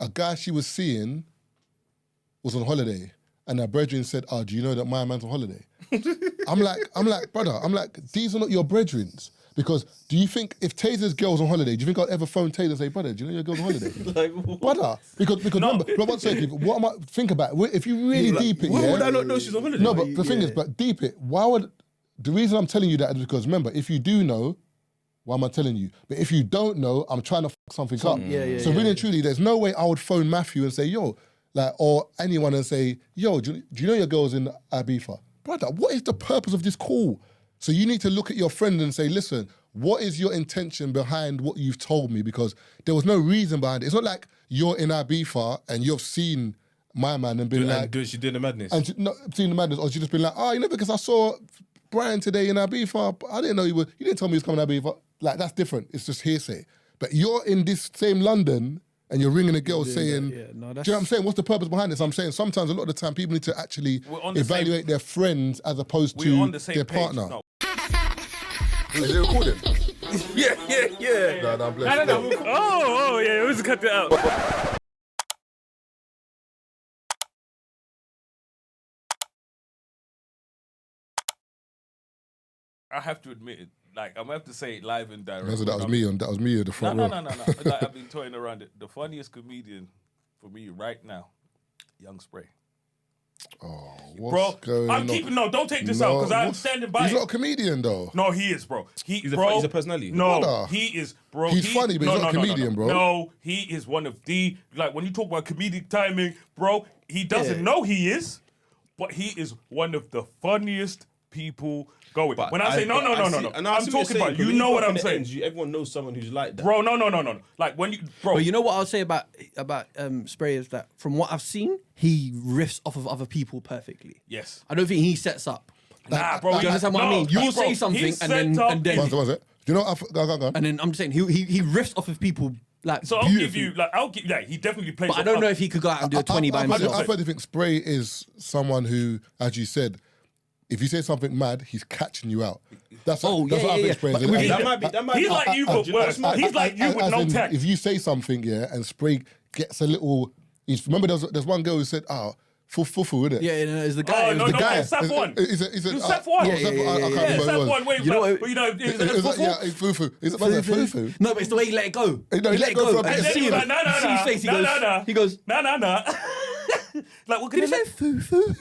a guy she was seeing was on holiday, and her brethren said, "Oh, do you know that my man's on holiday?" I'm like, brother, these are not your brethrens. Because do you think if Tazer's girl's on holiday, do you think I'd ever phone Tazer and say, brother, do you know your girl's on holiday? Brother, because remember, what I'm saying, people, what am I, think about it, if you really deep it, why would I not know she's on holiday? No, but the thing is, but deep it, the reason I'm telling you that is because remember, if you do know, why am I telling you? But if you don't know, I'm trying to fuck something up. So really and truly, there's no way I would phone Matthew and say, yo, like, or anyone and say, yo, do you know your girl's in Ibiza? Brother, what is the purpose of this call? So you need to look at your friend and say, listen, what is your intention behind what you've told me? Because there was no reason behind it. It's not like you're in Ibiza and you've seen my man and been she did the madness. And not seen the madness, or she just been like, oh, because I saw Brian today in Ibiza, I didn't know you didn't tell me he was coming to Ibiza. Like, that's different. It's just hearsay. But you're in this same London and you're ringing a girl saying, do you know what I'm saying? What's the purpose behind this? I'm saying sometimes a lot of the time people need to actually evaluate their friends as opposed to their partner. Is it recording? Yeah. No, I'm blessed. Oh, yeah, we just cut it out. I have to admit it. Like, I'm gonna have to say it live and direct. That was me at the front row. No. Like, I've been toying around it. The funniest comedian for me right now, Young Spray. Oh, what's going on? Don't take this out, because I'm standing by. He's not a comedian, though. No, he is, bro. He's a personality. No, he is, bro. He's funny, but he's not a comedian, bro. No, he is one of the, like, when you talk about comedic timing, bro, he doesn't know he is, but he is one of the funniest people going. But when I say no. I'm talking about, you know what I'm saying. Everyone knows someone who's like that. Bro, no. Like, when you, bro. But you know what I'll say about Spray is that from what I've seen, he riffs off of other people perfectly. Yes. I don't think he sets up. Nah, bro. Do you understand what I mean? You'll say something and then. One second. Do you know what go on. And then I'm just saying, he riffs off of people. Like, so I'll give you, he definitely plays. But I don't know if he could go out and do a 20 by himself. I personally think Spray is someone who, as you said, if you say something mad, he's catching you out. That's what I think Spray is. That might he's like you, but worse. He's like you with no tact. If you say something, and Spray gets a little. Remember, there's one girl who said, fufu, isn't it? Yeah, it's the guy. No, it's Seth one. It's Seth one. I can't remember Seth one. Wait, it's fufu. Is it fufu? No, but it's the way he let it go. He let it go. I can see him. See his face. He goes, no. Like, what can he say? Fufu.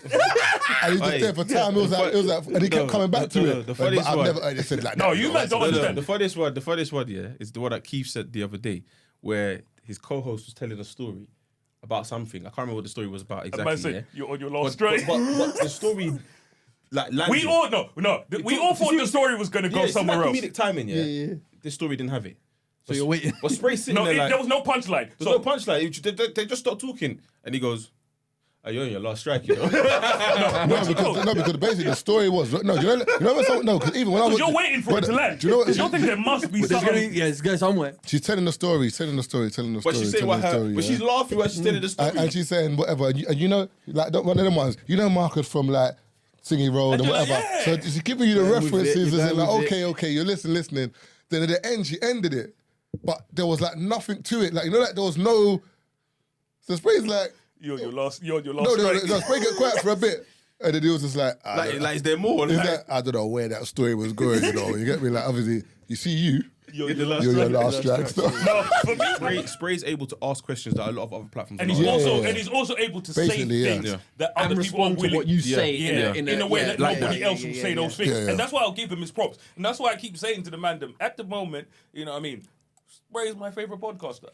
And he just there for time. It was like, and he kept coming back to it. The funniest one. I've never said like that. No, you don't understand. The funniest one, is the one that Keith said the other day, where his co-host was telling a story about something. I can't remember what the story was about exactly. You're on your last straight. But the story, like, landed. We all thought the story was going to go somewhere else. Comedic timing, yeah. This story didn't have it. So you're waiting. But Spray sitting there like... there was no punchline. There's no punchline. They just stopped talking. And he goes, you're on your last strike, you know? because basically the story was because even when I was, you're waiting for it to land. Do you know what? You don't think there must be something? Yeah, it's going somewhere. She's telling the story. But she's saying but she's laughing while she's telling the story. And she's saying whatever. And you know, like one of them ones. You know, Marcus from like Singy Road and whatever. Like, yeah. So she's giving you the references and saying like, okay, you're listening. Then at the end, she ended it, but there was like nothing to it. Like, you know, like there was no. So Spray's like. You're on your last strike. No, Spray get quiet for a bit. And then he was just like... is there more? I don't know where that story was going, you know. You get me? Like, obviously, you see you. You're your last strike. No, for me... Spray's able to ask questions that a lot of other platforms and he's also able to say things that other people are willing... what you say in a way that nobody else will say those things. Yeah. And that's why I'll give him his props. And that's why I keep saying to the man, at the moment, you know what I mean... Spray is my favourite podcaster.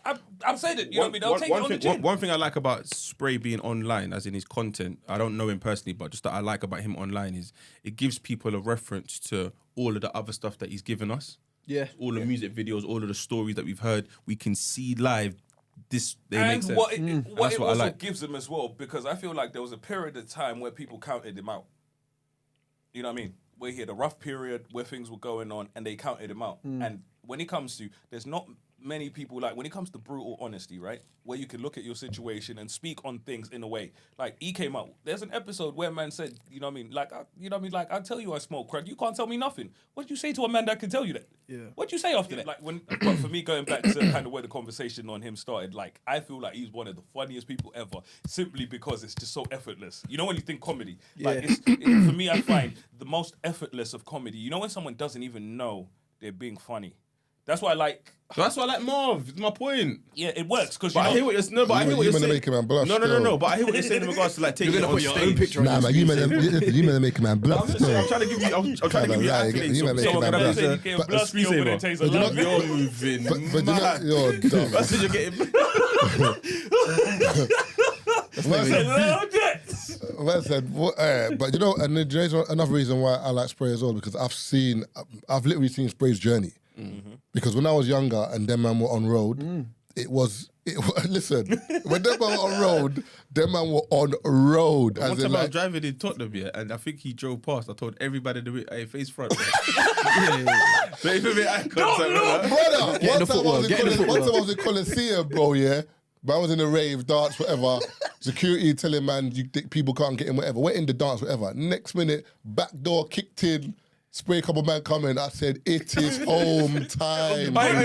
I've said it, you know what I mean? I'll take it on the chin. One thing I like about Spray being online, as in his content, I don't know him personally, but just that I like about him online is it gives people a reference to all of the other stuff that he's given us. Yeah. All the music videos, all of the stories that we've heard, we can see live. They make sense. What it also gives him as well, because I feel like there was a period of time where people counted him out. You know what I mean? Where he had a rough period where things were going on and they counted him out. And when it comes to, there's not many people, like, when it comes to brutal honesty, right? Where you can look at your situation and speak on things in a way. Like, he came out. There's an episode where man said, you know what I mean? Like, Like, I tell you I smoke crack. You can't tell me nothing. What do you say to a man that can tell you that? Yeah. What do you say after that? Like, but for me, going back to kind of where the conversation on him started, like, I feel like he's one of the funniest people ever, simply because it's just so effortless. You know, when you think comedy, like, for me, I find the most effortless of comedy. You know, when someone doesn't even know they're being funny. That's why I like. That's why I like Marv. It's my point. Yeah, it works because I hear what you're saying. I hear what you're saying. Make a man blush. No. But I hear what you're saying in regards to like taking it on stage. Nah, man, you may make a man blush. I'm trying to give you. I'm trying to give you accolades. You may make a man blush. You're moving. But mad. you're dumb. That's what you're getting. Well said. But you know, and there's another reason why I like Spray as well, because I've literally seen Spray's journey. Mm-hmm. Because when I was younger and them man were on road, it was listen, when them man were on road, them man were on road. One time I was driving in Tottenham, and I think he drove past. I told everybody to be face front. So if you make eye contact, brother, once I was in Coliseum, bro, yeah. But I was in a rave, dance, whatever. Security telling man people can't get in, whatever. We're in the dance, whatever. Next minute, back door kicked in. Spray, couple man coming. I said, it is home time. What are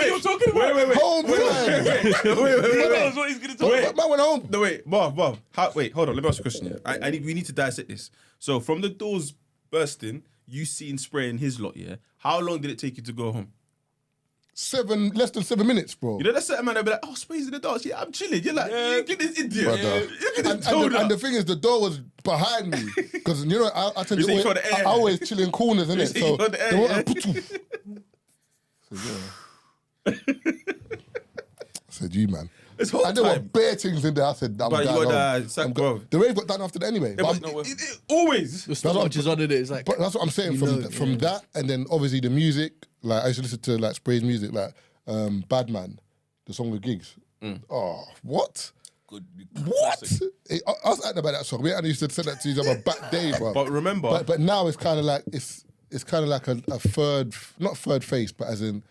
you talking about? Wait. Home time. Wait. What he's gonna talk about? Man went home. No, wait, Marv. Wait, hold on. Let me ask you a question. Yeah. We need to dissect this. So, from the doors bursting, you seen Spray in his lot, yeah? How long did it take you to go home? Less than 7 minutes, bro. You know, that's certain man, they'll be like, oh, Spray's in the dance. Yeah, I'm chilling. You're like, you get this idiot. And the thing is, the door was behind me. Because, you know, I tell you, I always chill in corners, innit? So, I said, you, man. It's hot and there were bare things in there. I said, I'm done. The rave got done after that anyway. Always. The stopwatch is on it. It's like, but that's what I'm saying. From that, and then obviously the music. Like I used to listen to like Spray's music, like Bad Man, the song with Gigs. Oh, what? Good. What? I was acting about that song. I used to send that to each other back day, bro. But remember, but now it's kind of like it's kind of like a third, not third face, but as in.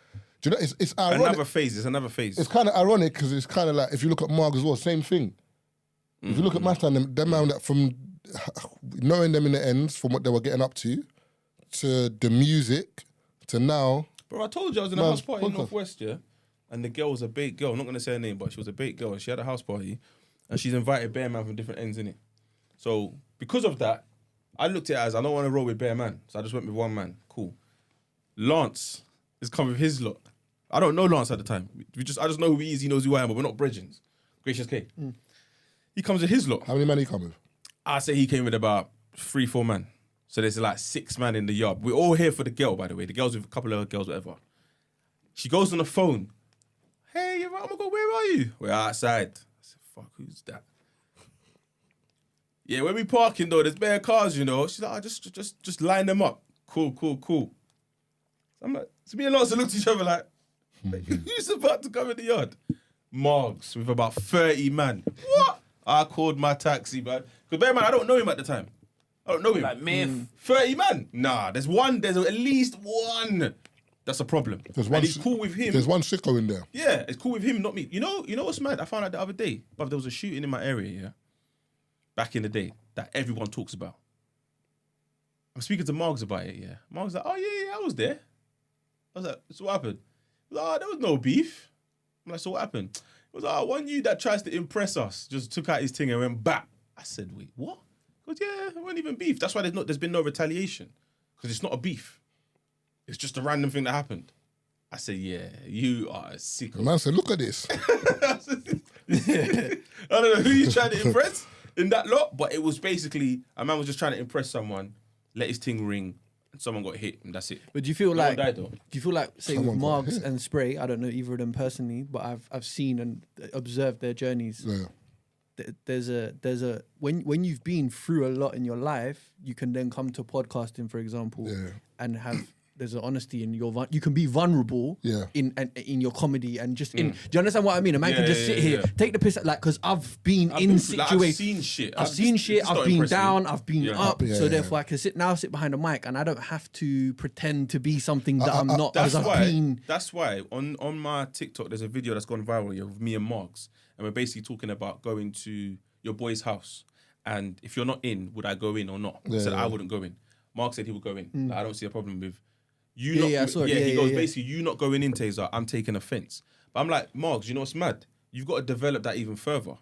Do you know, it's ironic. It's another phase. It's kind of ironic because it's kind of like, if you look at Marg as well, same thing. If you look at Mastan, them man that from knowing them in the ends, from what they were getting up to the music, to now. Bro, I told you I was in a house party in Northwest, yeah? And the girl was a bait girl. I'm not going to say her name, but she was a bait girl. And she had a house party. And she's invited Bear Man from different ends, innit? So, because of that, I looked at it as, I don't want to roll with Bear Man. So I just went with one man. Cool. Lance is coming with his lot. I don't know Lance at the time. I just know who he is. He knows who I am, but we're not brethrens. Gracious K. He comes with his lot. How many men he come with? I say he came with about 3-4 men. So there's like 6 men in the yard. We're all here for the girl, by the way. The girl's with a couple of other girls, whatever. She goes on the phone. Hey, oh my God, where are you? We're outside. I said, fuck, who's that? Yeah, when we parking though, there's bare cars, you know. She's like, just line them up. Cool. I'm like, so me and Lance looked at each other like, who's about to come in the yard? Margs with about 30 man. What? I called my taxi, man. Because bear in mind, I don't know him at the time. I don't know him. Like myth. 30 man? Nah, there's at least one. That's a problem. And he's cool with him. There's one sicko in there. Yeah, it's cool with him, not me. You know what's mad? I found out the other day, but there was a shooting in my area, yeah? Back in the day, that everyone talks about. I'm speaking to Margs about it, yeah. Margs like, oh yeah, I was there. I was like, so what happened? He was like, oh, there was no beef. I'm like, so what happened? He was like, oh, one you that tries to impress us just took out his thing and went back. I said, wait, what? He goes, yeah, it wasn't even beef. That's why there's been no retaliation. Because it's not a beef. It's just a random thing that happened. I said, yeah, you are a sicko. The man said, look at this. I don't know who you trying to impress in that lot, but it was basically, a man was just trying to impress someone, let his thing ring, and someone got hit, and that's it. But do you feel No one died, though. do you feel like, say, Someone with got Margs hit. and Spray, I don't know either of them personally, but I've seen and observed their journeys. Yeah. There's a when you've been through a lot in your life, you can then come to podcasting, for example, and have there's an honesty in you can be vulnerable in your comedy and just in. Do you understand what I mean? A man can just sit here, take the piss, like, because I've been in situations. I've seen shit. I've been down. I've been up. So therefore, I can sit behind a mic, and I don't have to pretend to be something that I'm not. That's why on my TikTok there's a video that's gone viral of me and Marks, and we're basically talking about going to your boy's house, and if you're not in, would I go in or not? I said I wouldn't go in. Mark said he would go in. Like, I don't see a problem with. He goes, basically, you not going in, Tazer, I'm taking offense. But I'm like, Marks, you know what's mad? You've got to develop that even further.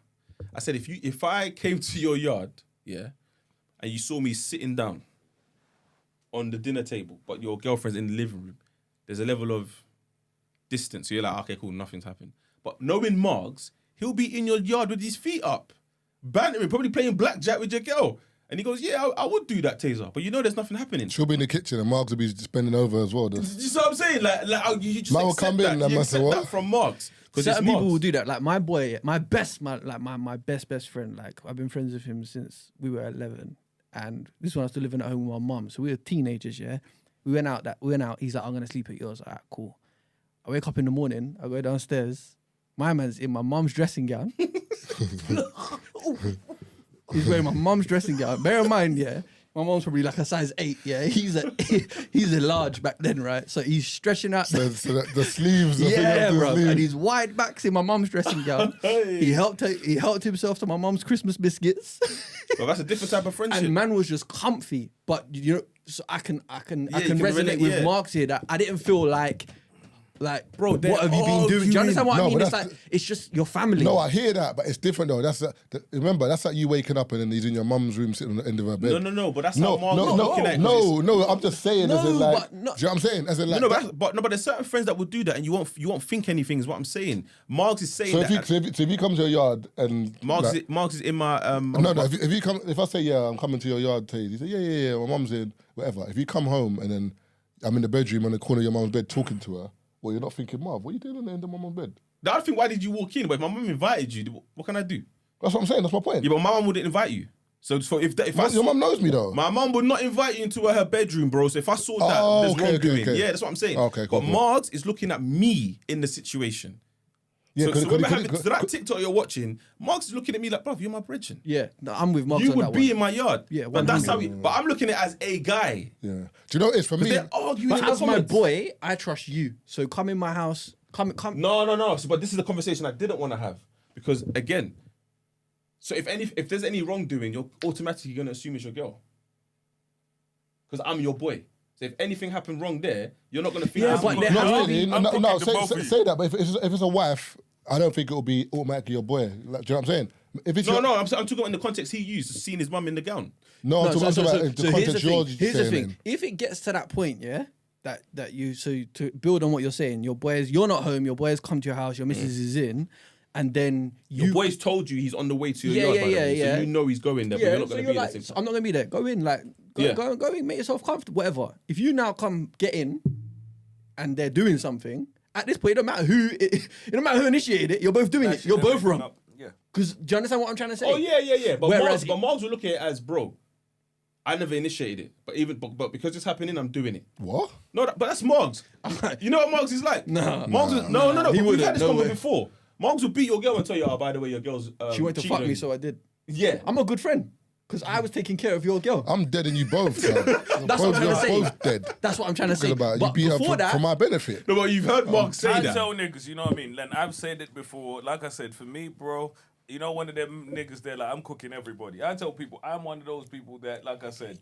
I said, if I came to your yard, and you saw me sitting down on the dinner table, but your girlfriend's in the living room, there's a level of distance. So you're like, okay, cool, nothing's happened. But knowing Marks, he'll be in your yard with his feet up, bantering, probably playing blackjack with your girl. And he goes, yeah, I would do that, Tazer. But you know there's nothing happening. She'll be in the kitchen and Marks will be spending over as well. You see what I'm saying? Like you just Man will come in and you accept that from Marks. Certain people will do that. Like my boy, my best friend, like I've been friends with him since we were 11. And this is when I was still living at home with my mum. So we were teenagers, yeah? We went out. He's like, I'm going to sleep at yours. All right, cool. I wake up in the morning. I go downstairs. My man's in my mum's dressing gown. He's wearing my mum's dressing gown. Bear in mind, my mum's probably like a size 8. Yeah, he's a large back then, right? So he's stretching out the sleeves. Bro. Sleeves. And he's wide backs in my mum's dressing gown. He helped himself to my mum's Christmas biscuits. Well, that's a different type of friendship. And man was just comfy, but you know, so I can resonate with Marks here that I didn't feel like, bro, what have you been doing? Do you understand what I mean? It's like, it's just your family. No, I hear that, but it's different though. Remember, that's like you waking up and then he's in your mum's room sitting on the end of her bed. No, but that's how Mark's looking at it. No, I'm just saying as in like, do you know what I'm saying? As in like, but there's certain friends that would do that and you won't think anything is what I'm saying. Marks is saying that. So if you come to your yard and... Marks is in my... if I say, I'm coming to your yard, Taze, you say, yeah, my mum's in, whatever. If you come home and then I'm in the bedroom on the corner of your mum's bed talking to her, well, you're not thinking, Marv, what are you doing on the end of my mum's bed? I think, why did you walk in? But if my mum invited you, what can I do? That's what I'm saying, that's my point. Yeah, but my mum wouldn't invite you. So if your mum knows me though. My mum would not invite you into her bedroom, bro. So if I saw that, there's wrongdoing. Okay. Yeah, that's what I'm saying. Okay, cool. But Marks is looking at me in the situation. Yeah, so that TikTok you're watching, Marks is looking at me like, bruv, you're my brethren. Yeah, no, I'm with Marks. You on would that be one. in my yard. Yeah, but that's how. But I'm looking at it as a guy. Yeah. Do you know what it is for me? They're arguing but in as the my comments. boy, I trust you. So come in my house. Come. No. So, but this is a conversation I didn't want to have because again, so if there's any wrongdoing, you're automatically gonna assume it's your girl because I'm your boy. So if anything happened wrong there, you're not gonna think. Yeah, but no. Say that. But if it's a wife, I don't think it'll be automatically your boy. Like, do you know what I'm saying? If it's I'm talking about in the context he used, seeing his mum in the gown. No, I'm talking about the context you're saying. Here's the thing. If it gets to that point, that you, so to build on what you're saying, you're not home, your boys come to your house, your missus is in, and then your boys told you he's on the way to your yard, so you know he's going there, but you're not going to be there. So I'm not going to be there. Go in, go in, make yourself comfortable, whatever. If you now get in, and they're doing something, at this point, it don't matter who initiated it, you're both doing it. You're both wrong. Yeah. Because do you understand what I'm trying to say? Oh yeah. But Margs will look at it as, bro, I never initiated it, but because it's happening, I'm doing it. What? No, but that's Margs. You know what Margs is like? No. We've had this conversation before. Margs will beat your girl and tell you, oh, by the way, your girl's she went to fuck me, so I did. Yeah, I'm a good friend. Because I was taking care of your girl. I'm dead and you both. That's what I'm trying to say. Both dead. That's what I'm trying to say. About you beat her for my benefit. No, but you've heard Mark say that. I tell niggas, you know what I mean? I've said it before. Like I said, for me, bro, you know, one of them niggas there, like, I'm cooking everybody. I tell people, I'm one of those people that, like I said,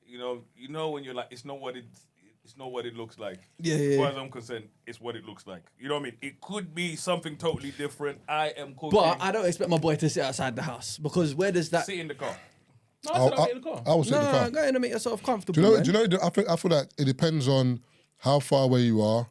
you know when you're like, it's not what it looks like. Yeah. As far as I'm concerned, it's what it looks like. You know what I mean? It could be something totally different. I am cooking. But I don't expect my boy to sit outside the house because where does that... Sit in the car. No, I said I'll get in the car. I will sit in the car. Go in and make yourself comfortable. Do you know? I feel like it depends on how far away you are,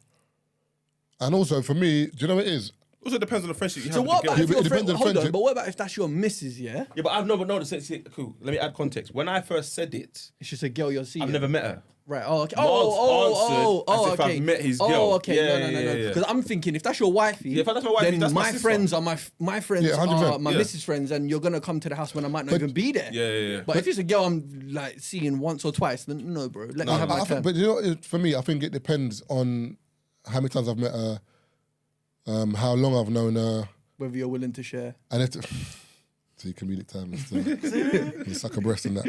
and also for me, do you know what it is? Also depends on the friendship you have. So what about if your friend? Hold on, but what about if that's your missus? Yeah, but I've never known. Cool. Let me add context. When I first said it, it's just a girl you're seeing. I've never met her. Right. Oh, okay. Marv's answered as if okay. I've met his girl. Oh, okay. Yeah, No. Because I'm thinking, if that's your wifey, Yeah, if that's my wifey, then that's my my sister. friends are my friends Yeah, are 100%. my Yeah. missus' friends, and you're gonna come to the house when I might not even be there. Yeah. But if it's a girl I'm like seeing once or twice, then no, bro. Let me have my I time. think, but you know, for me, I think it depends on how many times I've met her, how long I've known her, Whether you're willing to share. and if see comedic time you suck a breast in that.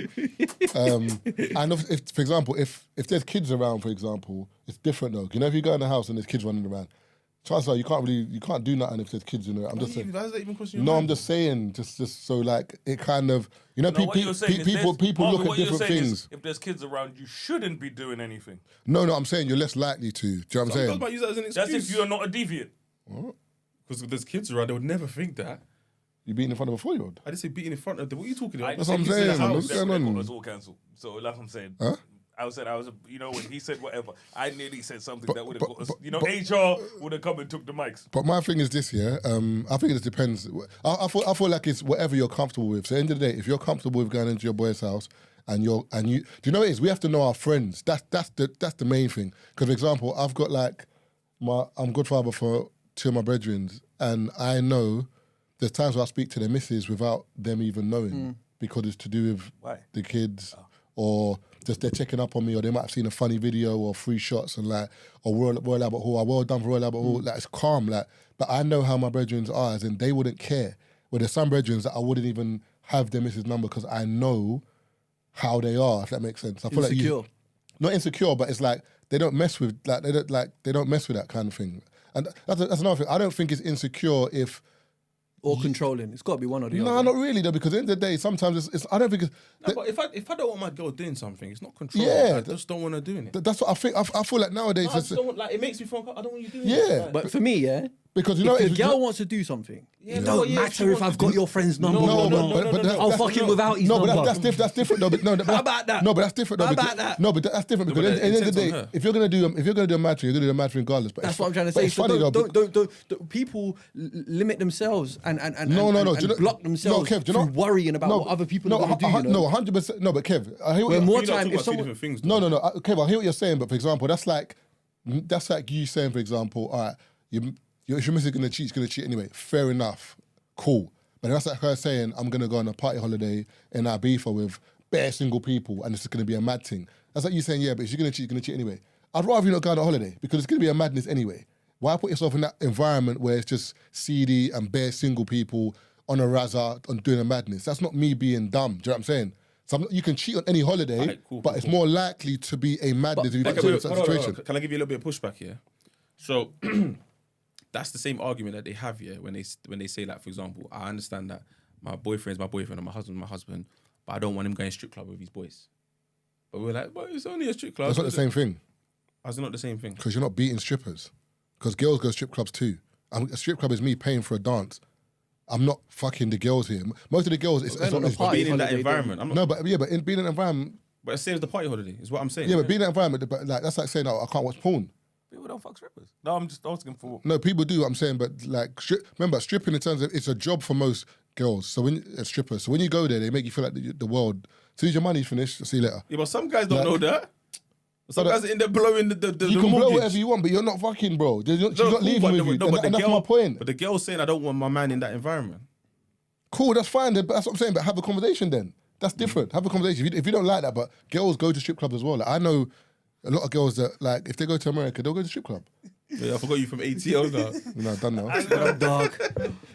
And if, for example, if there's kids around, for example, it's different though. You know, if you go in the house and there's kids running around, chances are you can't do nothing if there's kids in there. I'm just saying. Why does that even cross your No, mind? I'm just saying, just so like it kind of, you know, No, what you're saying is people Marvin, look at what you're different saying is things. if there's kids around, you shouldn't be doing anything. No, I'm saying you're less likely to. Do you know what I'm Some saying? girls might use that as an excuse. That's if you're not a deviant. Because if there's kids around, they would never think that. You being in front of a 4-year-old. I just say beating in front of them. What are you talking about? That's what I'm saying, man. What's That's going what they on? call us all cancelled. So like I'm saying, Huh? you know, when he said whatever, I nearly said something that would have got us. but- You know, but- HR would have come and took the mics. But my thing is this, yeah. I think it just depends. I feel like it's whatever you're comfortable with. So at the end of the day, if you're comfortable with going into your boy's house and you, do you know what it is? We have to know our friends. That's the main thing. Because for example, I've got like I'm godfather for 2 of my brethren, and I know there's times where I speak to their missus without them even knowing because it's to do with Why? the kids or just they're checking up on me, or they might have seen a funny video or 3 shots and like, or Royal Albert Hall, well done for Royal Albert Hall. Like it's calm, like, but I know how my brethren are, as in they wouldn't care. Well, there's some brethren that I wouldn't even have their missus number because I know how they are. If that makes sense, I feel Insecure. like not insecure, but it's like they don't mess with they don't mess with that kind of thing. And that's another thing. I don't think it's insecure if. Or controlling. It's got to be one or the No, other. not really though, because at the end of the day, sometimes it's I don't think it's. No, but if I don't want my girl doing something, it's not control. Yeah, I just don't want her doing it. That's what I think. I feel like nowadays, I just don't want, like, it makes me feel I don't want you doing yeah, it. Like, But for me, yeah, because you know, if it's the girl wants to do something, Yeah, it no, don't yeah, matter she if wants I've to got do- your friend's number No, or but- not. but that's- I'll that's- fuck him no. without his no, number. but that's different. No, but no, How about that? No, but that's different. No, How because, about that? No, but that's different because but at the end of the the day, intent's on her. if you're gonna do a match, you're gonna do a match regardless. But That's it's what I'm trying to but say. it's So funny though. don't people limit themselves and No. and Do you know- block themselves no, Kev, do you know- through worrying about what other people no, are going to do. You know? No, 100%. No, but Kev, I hear what Where you're- more You're not time, talking if about two someone different things. No, Kev, I hear what you're saying, but for example, that's like you saying, for example, all right, if your missus is gonna cheat, she's gonna cheat anyway. Fair enough, cool. But that's like her saying, I'm gonna go on a party holiday in Ibiza with bare single people, and it's gonna be a mad thing. That's like you saying, yeah, but if she's gonna cheat anyway. I'd rather you not go on a holiday because it's gonna be a madness anyway. Why put yourself in that environment where it's just seedy and bare single people on a razza and doing a madness? That's not me being dumb. Do you know what I'm saying? So you can cheat on any holiday, Alright, cool, but cool, it's cool. more likely to be a madness if you Okay, get wait, into hold that on, situation. Can I give you a little bit of pushback here? So that's the same argument that they have here when they say, like, for example, I understand that my boyfriend's my boyfriend and my husband's my husband, but I don't want him going strip club with his boys. But we're like, well, it's only a strip club. That's not the same thing How's it not the same thing? because you're not beating strippers. Because girls go strip clubs too. A strip club is me paying for a dance. I'm not fucking the girls here. Most of the girls, it's on a not. party Being in that holiday, environment. I'm not, No, but in being in an environment, but it's the same as the party holiday, is what I'm saying. yeah, but being in an environment, but like that's like saying, oh, I can't watch porn. People don't fuck strippers. No, I'm just asking for. No, people do. I'm saying, but like, remember, stripping in terms of it's a job for most girls. So when strippers, so when you go there, they make you feel like the world. As soon as your money's finished, see you later. Yeah, but some guys don't Like- know that. Some guys are in there blowing the You can blow mortgage. whatever you want, but you're not fucking, bro. She's not No, cool, leaving but with the- you. no, And but the that's girl- my point. But the girl's saying, I don't want my man in that environment. Cool, that's fine. But that's what I'm saying. But have a conversation then. That's different. Have a conversation. If you don't like that, but girls go to strip clubs as well. Like, I know a lot of girls that, like, if they go to America, they'll go to strip club. Yeah, I forgot you from ATO now. No, done now. Dog.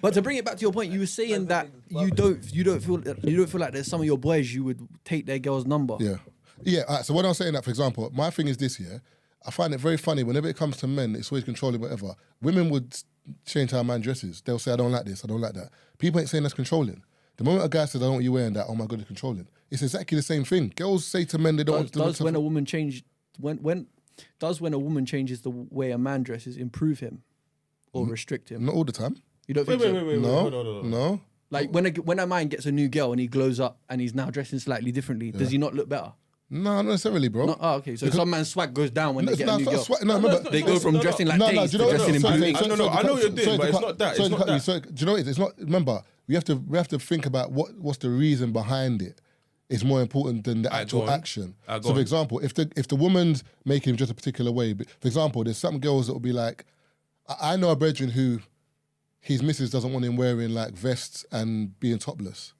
But to bring it back to your point, you were saying that you don't feel like there's some of your boys you would take their girl's number. Yeah. Yeah, all right, so when I'm saying that, for example, my thing is this, yeah, I find it very funny, whenever it comes to men, it's always controlling whatever. Women would change how a man dresses. They'll say, I don't like this, I don't like that. People ain't saying that's controlling. The moment a guy says, I don't want you wearing that, oh my God, it's controlling. It's exactly the same thing. Girls say to men they don't want to Does when a woman changes the way a man dresses improve him or restrict him? Not all the time. You don't think so? No. Like when a man gets a new girl and he glows up and he's now dressing slightly differently, does he not look better? No, not necessarily, bro. No, okay, so some man's swag goes down when No, they get no, a new it's girl. not no, remember, They go from dressing like Taze do to you know dressing in what? blue. I know what you're doing, but it's not that. It's not that. Do you know what it is? It's not. Remember, we have to think about what's the reason behind it. is more important than the actual action. So, for example, if the woman's making him just a particular way, but for example, there's some girls that will be like, I know a brethren who his missus doesn't want him wearing like vests and being topless.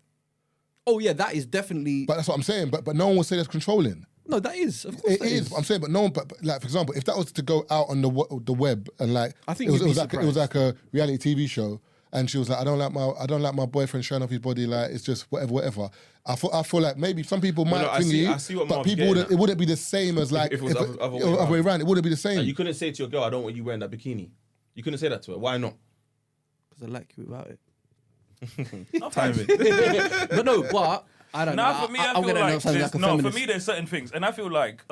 Oh yeah, that is definitely. But that's what I'm saying. But no one will say that's controlling. No, that is. Of course it is. I'm saying, but no one. But like for example, if that was to go out on the web and like, I think it was like a reality TV show, and she was like, I don't like my boyfriend showing off his body. Like it's just whatever. I feel like maybe some people might think but people it wouldn't be the same as like if it was other way around. It wouldn't be the same. And you couldn't say to your girl, I don't want you wearing that bikini. You couldn't say that to her. Why not? Because I like you without it. But I don't know. For me, I feel like for me, there's certain things, and I feel like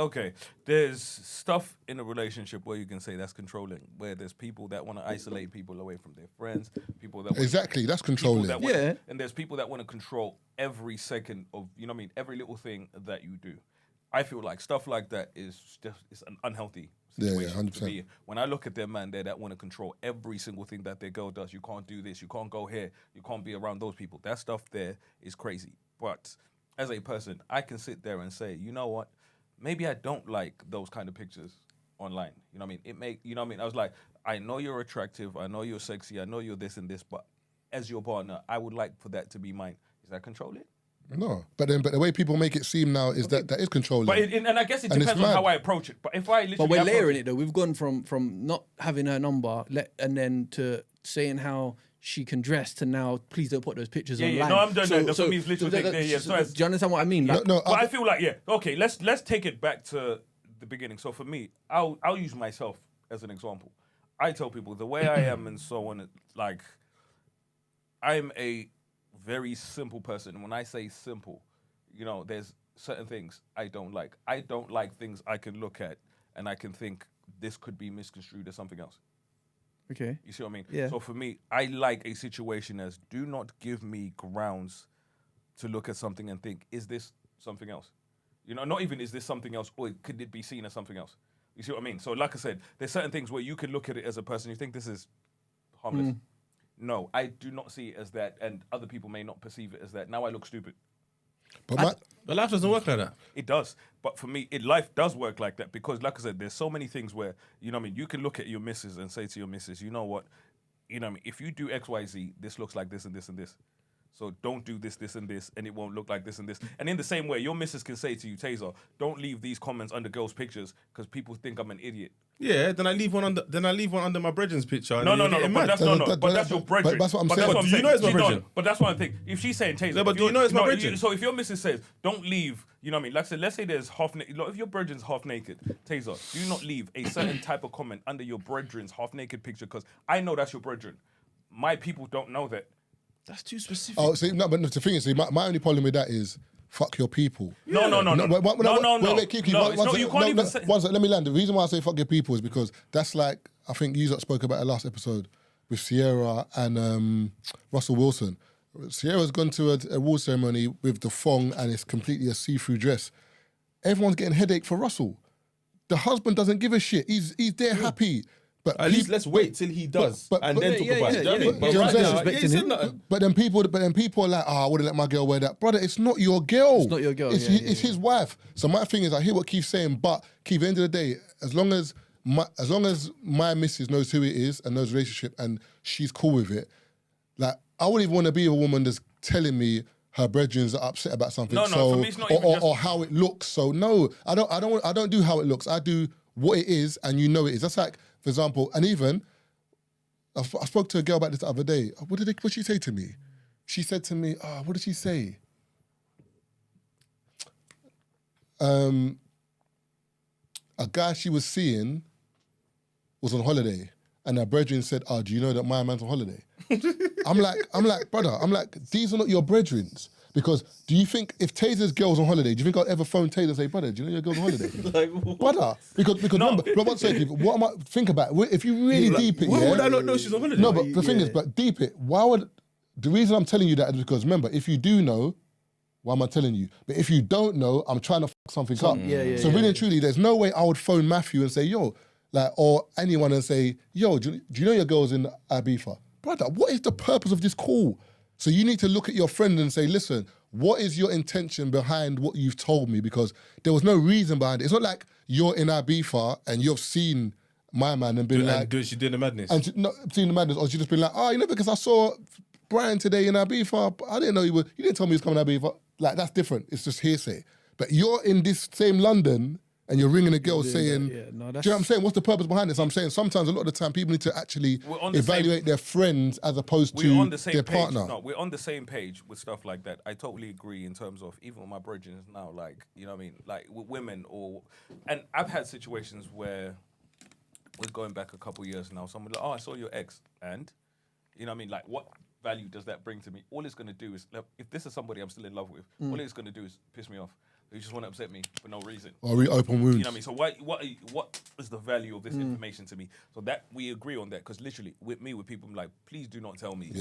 there's stuff in a relationship where you can say that's controlling, where there's people that want to isolate people away from their friends, people that that's controlling. And there's people that want to control every second of every little thing that you do. I feel like stuff like that is just an unhealthy situation to me. When I look at them, man, that want to control every single thing that their girl does. You can't do this. You can't go here. You can't be around those people. That stuff there is crazy. But as a person, I can sit there and say, you know what? Maybe I don't like those kind of pictures online. You know what I mean? I was like, I know you're attractive. I know you're sexy. I know you're this and this. But as your partner, I would like for that to be mine. Is that controlling? No, but the way people make it seem now is that is controlling. But and I guess it depends on how I approach it. But if I literally, but we're layering it though. We've gone from not having her number and then to saying how she can dress to now, please don't put those pictures online. Yeah, no, I'm done. So, for me, it's literally do you understand what I mean? Like, no, but I feel like let's take it back to the beginning. So for me, I'll use myself as an example. I tell people the way I am and so on. Like, I'm a very simple person. And when I say simple, there's certain things I don't like. I don't like things I can look at and I can think this could be misconstrued as something else. Okay. You see what I mean? Yeah. So for me, I like a situation as do not give me grounds to look at something and think, is this something else? Not even is this something else or could it be seen as something else? You see what I mean? So like I said, there's certain things where you can look at it as a person, you think this is harmless. No, I do not see it as that, and other people may not perceive it as that. Now I look stupid. But life doesn't work like that. It does. But for me, life does work like that because, like I said, there's so many things where, you can look at your missus and say to your missus, you know what, if you do X, Y, Z, this looks like this and this and this. So don't do this, this, and this, and it won't look like this and this. And in the same way, your missus can say to you, Tazer, don't leave these comments under girls' pictures because people think I'm an idiot. Yeah, then I leave one under my brethren's picture. No, but that's your brethren. But that's what I'm saying. But do you know it's my brethren? But that's what I think. If she's saying Tazer, but do you know it's my brethren? So if your missus says, don't leave, like I said, let's say there's half naked. If your brethren's half naked, Tazer, do not leave a certain type of comment under your brethren's half naked picture because I know that's your brethren. My people don't know that. That's too specific. Oh, see, no, but the thing is, my only problem with that is fuck your people. No. Wait, Kiki, you can't even say. Let me land. The reason why I say fuck your people is because that's like, I think you spoke about it last episode with Sierra and Russell Wilson. Sierra's gone to a award ceremony with the thong and it's completely a see-through dress. Everyone's getting headache for Russell. The husband doesn't give a shit. He's there happy. But at least let's wait till he does and then talk about it. But then people are like, I wouldn't let my girl wear that. Brother, it's not your girl. It's not your girl. It's his wife. So my thing is, I hear what Keith's saying, but Keith, at the end of the day, as long as my missus knows who it is and knows the relationship and she's cool with it, like I wouldn't even want to be with a woman that's telling me her brethren are upset about something. For me it's not or how it looks. So no, I don't do how it looks. I do what it is and it is. That's like, for example, and even, I spoke to a girl about this the other day. What did she say to me? She said to me, what did she say? A guy she was seeing was on holiday and her brethren said, do you know that my man's on holiday? I'm like, brother, these are not your brethrens. Because do you think if Tazer's girl's on holiday, do you think I'd ever phone Tazer and say, brother, do you know your girl's on holiday? Brother, because remember, think about it. If you really deep it, why would I not know she's on holiday? No, but the thing is, but deep it, the reason I'm telling you that is because remember, if you do know, why am I telling you? But if you don't know, I'm trying to fuck something up. So really and truly, there's no way I would phone Matthew and say, yo, or anyone and say, yo, do you know your girl's in Ibiza? Brother, what is the purpose of this call? So you need to look at your friend and say, listen, what is your intention behind what you've told me? Because there was no reason behind it. It's not like you're in Ibiza and you've seen my man and been like... she did the madness. And not seen the madness, or she just been like, oh, because I saw Brian today in Ibiza, I didn't know you didn't tell me he was coming to Ibiza. Like, that's different. It's just hearsay. But you're in this same London and you're ringing a girl saying, do you know what I'm saying? What's the purpose behind this? I'm saying sometimes a lot of the time people need to actually evaluate their friends as opposed to their partner. No, we're on the same page with stuff like that. I totally agree in terms of even with my brethren now, like, you know what I mean? Like with women and I've had situations where we're going back a couple years now. Someone like, oh, I saw your ex. And, you know what I mean? Like, what value does that bring to me? All it's going to do is, if this is somebody I'm still in love with, all it's going to do is piss me off. You just want to upset me for no reason. Or reopen wounds. You know what I mean? So what is the value of this information to me? So that we agree on that, because literally with people, I'm like, please do not tell me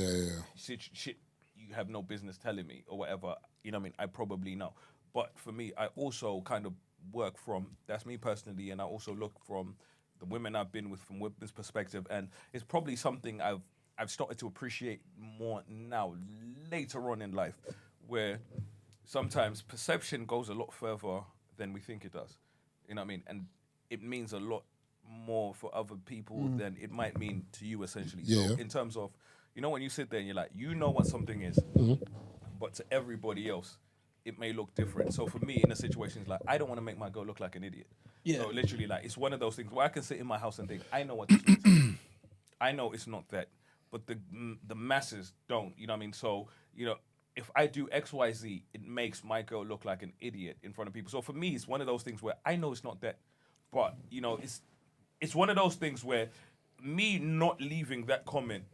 shit you have no business telling me or whatever. You know what I mean? I probably know. But for me, I also kind of work from, that's me personally, and I also look from the women I've been with from women's perspective, and it's probably something I've started to appreciate more now, later on in life, where sometimes perception goes a lot further than we think it does. You know what I mean? And it means a lot more for other people than it might mean to you, essentially. Yeah. So in terms of, when you sit there and you're like, you know what something is, but to everybody else, it may look different. So for me, in a situation, it's like, I don't want to make my girl look like an idiot. Yeah. So literally, like, it's one of those things where I can sit in my house and think, I know what this is. I know it's not that. But the masses don't, you know what I mean? So, if I do X, Y, Z, it makes my girl look like an idiot in front of people. So for me, it's one of those things where I know it's not that. But, it's one of those things where me not leaving that comment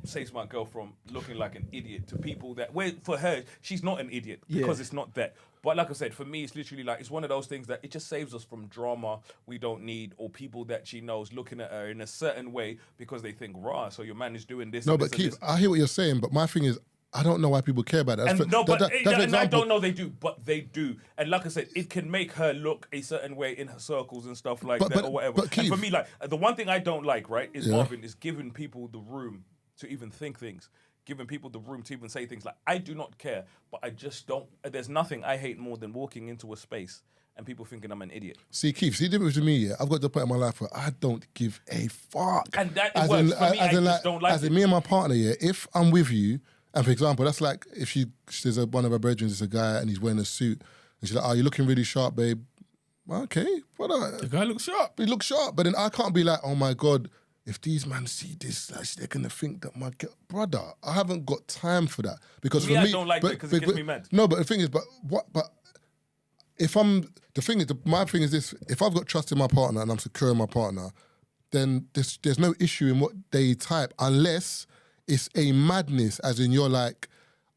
saves my girl from looking like an idiot to people that, where for her, she's not an idiot because it's not that. But like I said, for me, it's literally like, it's one of those things that it just saves us from drama we don't need, or people that she knows looking at her in a certain way because they think, rah, so your man is doing this. No, but Keith, I hear what you're saying, but my thing is, I don't know why people care about that. I don't know they do, but they do. And like I said, it can make her look a certain way in her circles and stuff like that or whatever. But Keith, and for me, like, the one thing I don't like, right, is Marvin, is giving people the room to even think things, giving people the room to even say things. Like, I do not care, but I just don't. There's nothing I hate more than walking into a space and people thinking I'm an idiot. See, Keith, the difference with me, I've got to the point in my life where I don't give a fuck. And that works for me, I just don't like it. As in me and my partner, if I'm with you, and for example, that's like if there's one of her brethren, it's a guy and he's wearing a suit, and she's like, oh, you're looking really sharp, babe. Okay, brother. The guy looks sharp. He looks sharp, but then I can't be like, oh my God, if these men see this, they're going to think that my girl... Brother, I haven't got time for that. Because for me... I don't like that because it gets me mad. No, but the thing is, but if I'm... The thing is, my thing is this, if I've got trust in my partner and I'm secure in my partner, then there's no issue in what they type unless it's a madness, as in you're like,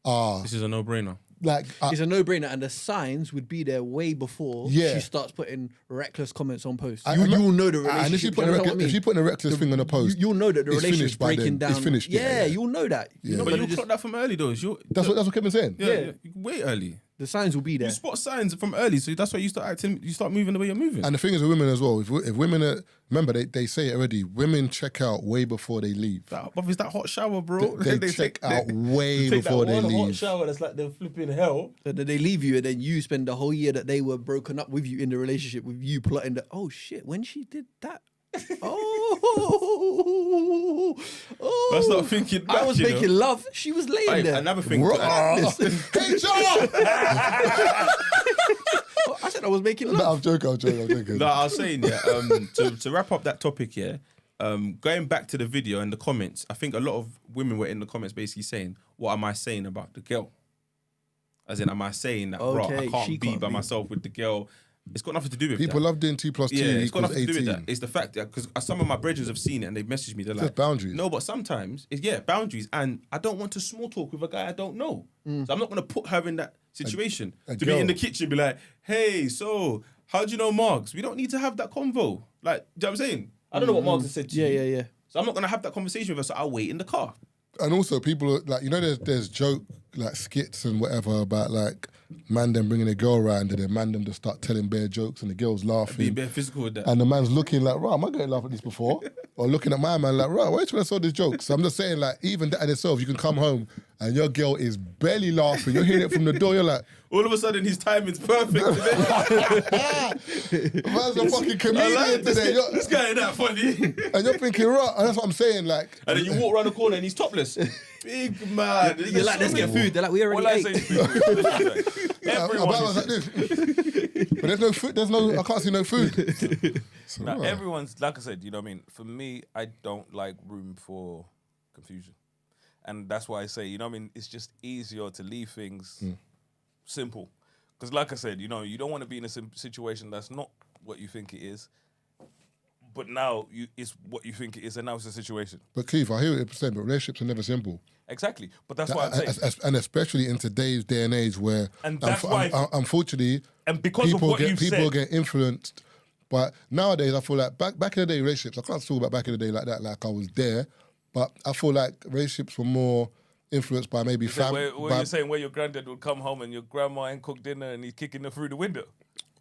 this is a no-brainer. Like it's a no-brainer, and the signs would be there way before she starts putting reckless comments on posts. You'll know the relationship. And if you put a reckless thing on a post, you'll know that the relationship's breaking down. It's finished. Yeah, you'll know that. Yeah. But you'll clock that from early, though. That's what Kevin's saying. Yeah, way early. The signs will be there. You spot signs from early, so that's why you start acting. You start moving the way you're moving. And the thing is with women as well. If women are, remember they say it already. Women check out way before they leave. It's that hot shower, bro. They check out way before they leave. Hot shower that's like the flipping hell. So that they leave you, and then you spend the whole year that they were broken up with you in the relationship with you plotting that. Oh shit! When she did that. That's not thinking back, I was making love. She was laying there. Another thing. Hey, John! I said I was making love. No, I'm joking. No, I was saying, to wrap up that topic, going back to the video and the comments, I think a lot of women were in the comments basically saying, what am I saying about the girl? As in, am I saying that, I can't be by myself with the girl? It's got nothing to do with People that. love doing 2 + 2 it's got equals nothing to do 18. with that. It's the fact that, because some of my brothers have seen it and they've messaged me, they're like... Just boundaries. No, but sometimes, boundaries. And I don't want to small talk with a guy I don't know. So I'm not going to put her in that situation. To be in the kitchen, be like, hey, so, how do you know Margs? We don't need to have that convo. Like, do you know what I'm saying? I don't know what Margs has said to you. Yeah. So I'm not going to have that conversation with her, so I'll wait in the car. And also, people are, like, there's joke, like, skits and whatever about, like, man them bringing a girl around and then man them just start telling bare jokes and the girl's laughing. Being bare physical with that. And the man's looking like, right, am I going to laugh at this before? Or looking at my man like, right, why should I saw this joke? So I'm just saying, like, even that in itself, you can come home and your girl is barely laughing. You're hearing it from the door. You're like, all of a sudden his timing's perfect today. man's a fucking comedian today. This guy ain't that funny. And you're thinking, right? And that's what I'm saying. Like, and then you walk around the corner and he's topless. Big man. You're like, let's get food. They're like, we already ate. Everyone's like this. But there's no food. I can't see no food. So, now, everyone's, like I said, you know what I mean? For me, I don't like room for confusion. And that's why I say, you know what I mean? It's just easier to leave things simple. Because like I said, you know, you don't want to be in a situation that's not what you think it is. But now it's what you think it is, and now it's a situation. But Keith, I hear what you're saying, but relationships are never simple. Exactly. But that's why I'm saying. And especially in today's day and age where, and that's why, unfortunately, and because of what people get influenced. But nowadays, I feel like back in the day, relationships, I can't talk about back in the day like that, like I was there, but I feel like relationships were more influenced by maybe family. What you're saying, where your granddad would come home and your grandma ain't cooked dinner and he's kicking her through the window?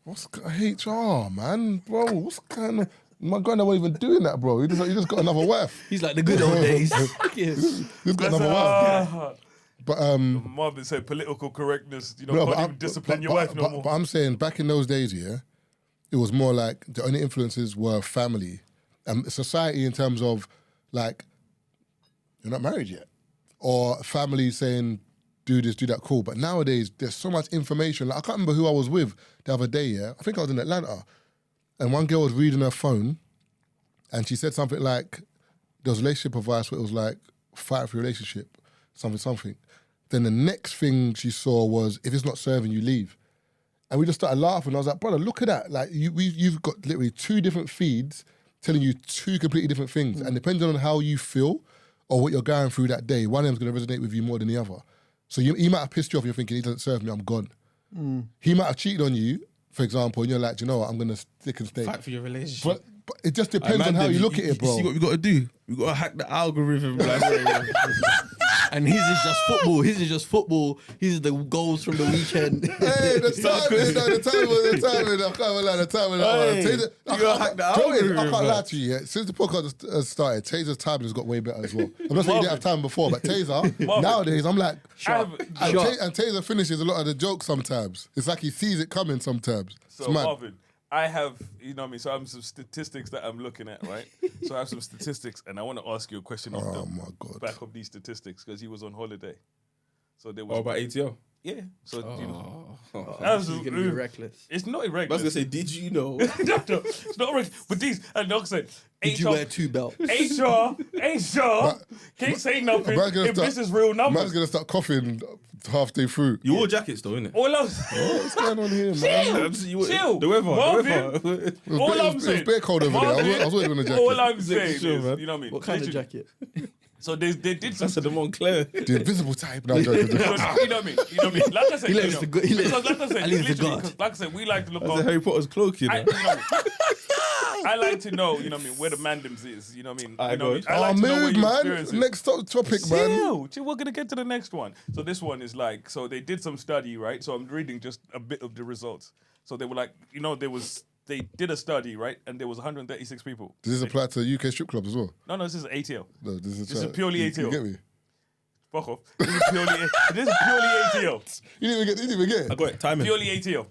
What's HR, man? Bro, what's kind of... My granddad wasn't even doing that, bro. He just got another wife. He's like the good old days. He's got another wife. But Marvin said political correctness. You know, can't even discipline your wife no more. But I'm saying back in those days, yeah, it was more like the only influences were family and society in terms of like you're not married yet, or family saying do this, do that, cool. But nowadays there's so much information. Like I can't remember who I was with the other day. Yeah, I think I was in Atlanta. And one girl was reading her phone and she said something like, there was relationship advice where it was like, fight for your relationship, something. Then the next thing she saw was, if it's not serving, you leave. And we just started laughing. I was like, brother, look at that. Like you've got literally two different feeds telling you two completely different things. And depending on how you feel or what you're going through that day, one of them's going to resonate with you more than the other. So he might have pissed you off and you're thinking, he doesn't serve me, I'm gone. He might have cheated on you, for example, and you're like, do you know what, I'm going to stick and stay. Fight for your relationship. But it just depends on how you look at it, bro. You see what we got to do? We got to hack the algorithm. And his is just football. His is just football. His is the goals from the weekend. Hey, the timing. I can't lie to you. Since the podcast has started, Tazer's timing has got way better as well. I'm not saying he didn't have time before, but Tazer, nowadays, I'm like, and Tazer finishes a lot of the jokes sometimes. It's like he sees it coming sometimes. So, Marvin, I have, you know what I mean, so I have some statistics that I'm looking at, right? So I have some statistics, and I want to ask you a question off the back of these statistics, because he was on holiday. So there was... about ATL? Yeah. So, you know... This is going to be reckless. It's not irregular. I was going to say, did you know? No, it's not reckless. But these, and like I said... Did you wear two belts? HR can't say nothing if this is real numbers. Man's going to start coughing halfway through. You wore jackets though, innit? All I'm what's going on here, man? Chill. The weather. Marvin, all I'm saying. It was bare cold over there. I was waiting on a jacket. All I'm saying is, you know what I mean? What kind of jacket? So they did some... That's the Montclair. The invisible type. No, I'm joking. You know what I mean? You know what I mean? Like I said, like I said, we like to look That's Harry Potter's cloak, you know? I like to know, you know what I mean, where the mandems is, you know what I mean? I like move, to know where your man. experience is. Next topic, man. Chill, we're going to get to the next one. So this one is like, so they did some study, right? So I'm reading just a bit of the results. So they were like, you know, they did a study, right? And there was 136 people. Does this apply to UK strip clubs as well? No, this is ATL. No, this is purely ATL. You get me? Fuck off. This is purely ATL. You didn't even get it? I got it. Timing. Purely ATL.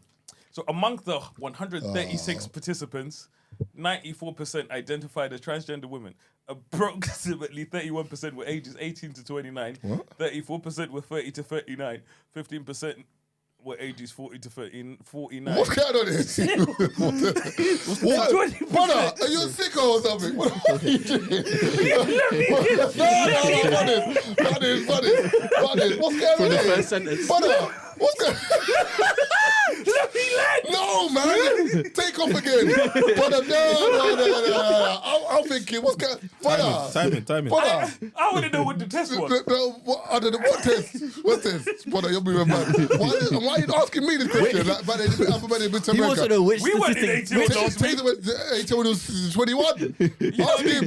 So among the 136 participants, 94% identified as transgender women. Approximately 31% were ages 18 to 29. What? 34% were 30 to 39. 15% were ages 40 to 49. What's going on here? What? Brother, are you a sicko or something? What are you doing? No, what's going on the here? first sentence. Brother, what's going on? No, man. Take off again. Brother, no. I'm thinking, what's going on? Timing. Brother. I want to know what the test was. What test? What test? Brother, you're moving mad. Why are you asking me this question? He wants to know which we went in statistic. ATL last week. ATL when he was 21. Ask him.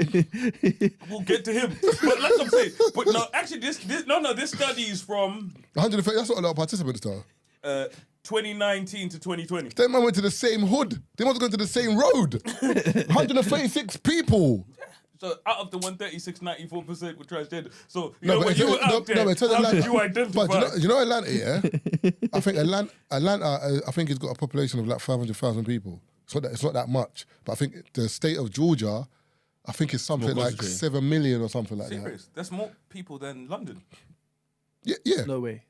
We'll get to him. But like I'm saying, but no, actually, this study is from 150. That's not a lot of participants, though. 2019 to 2020. Them man went to the same hood. They must have gone to the same road. 136 people. So out of the 136, 94% were transgender. So you No, know but when you were out there, but how did you identify? But you know Atlanta, yeah? I think Atlanta, I think it's got a population of like 500,000 people. It's not that much. But I think the state of Georgia, I think it's something like 7 million or something like Serious? that. That's more people than London. Yeah. No way.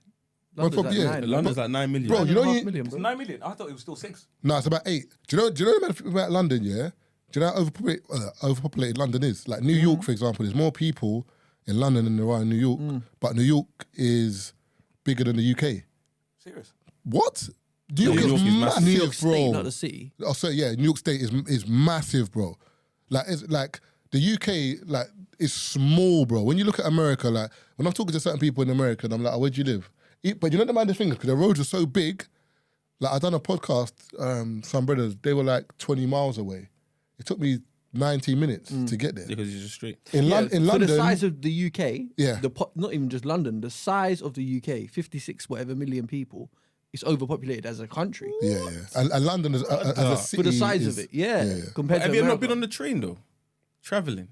Well, London's like 9. London's like 9 million. Bro, you know you... million, It's bro. 9 million. I thought it was still 6. No, it's about 8. Do you know about London, yeah? Do you know how overpopulated London is? Like New York, for example, there's more people in London than there are in New York. But New York is bigger than the UK. Serious? What? New York is massive, New York bro. State, not the city. Oh, so yeah, New York State is massive, bro. Like it's like the UK, like is small, bro. When you look at America, like when I'm talking to certain people in America, and I'm like, oh, where'd you live? But you know the mind the thing, because the roads are so big. Like I done a podcast, some brothers, they were like 20 miles away. It took me 19 minutes to get there. Because you're just straight. In London, For the size of the UK, Yeah. Not even just London, the size of the UK, 56 whatever million people, it's overpopulated as a country. yeah. And London as a city For the size is- of it, yeah. Have Compared to you ever America. been on the train though? Traveling.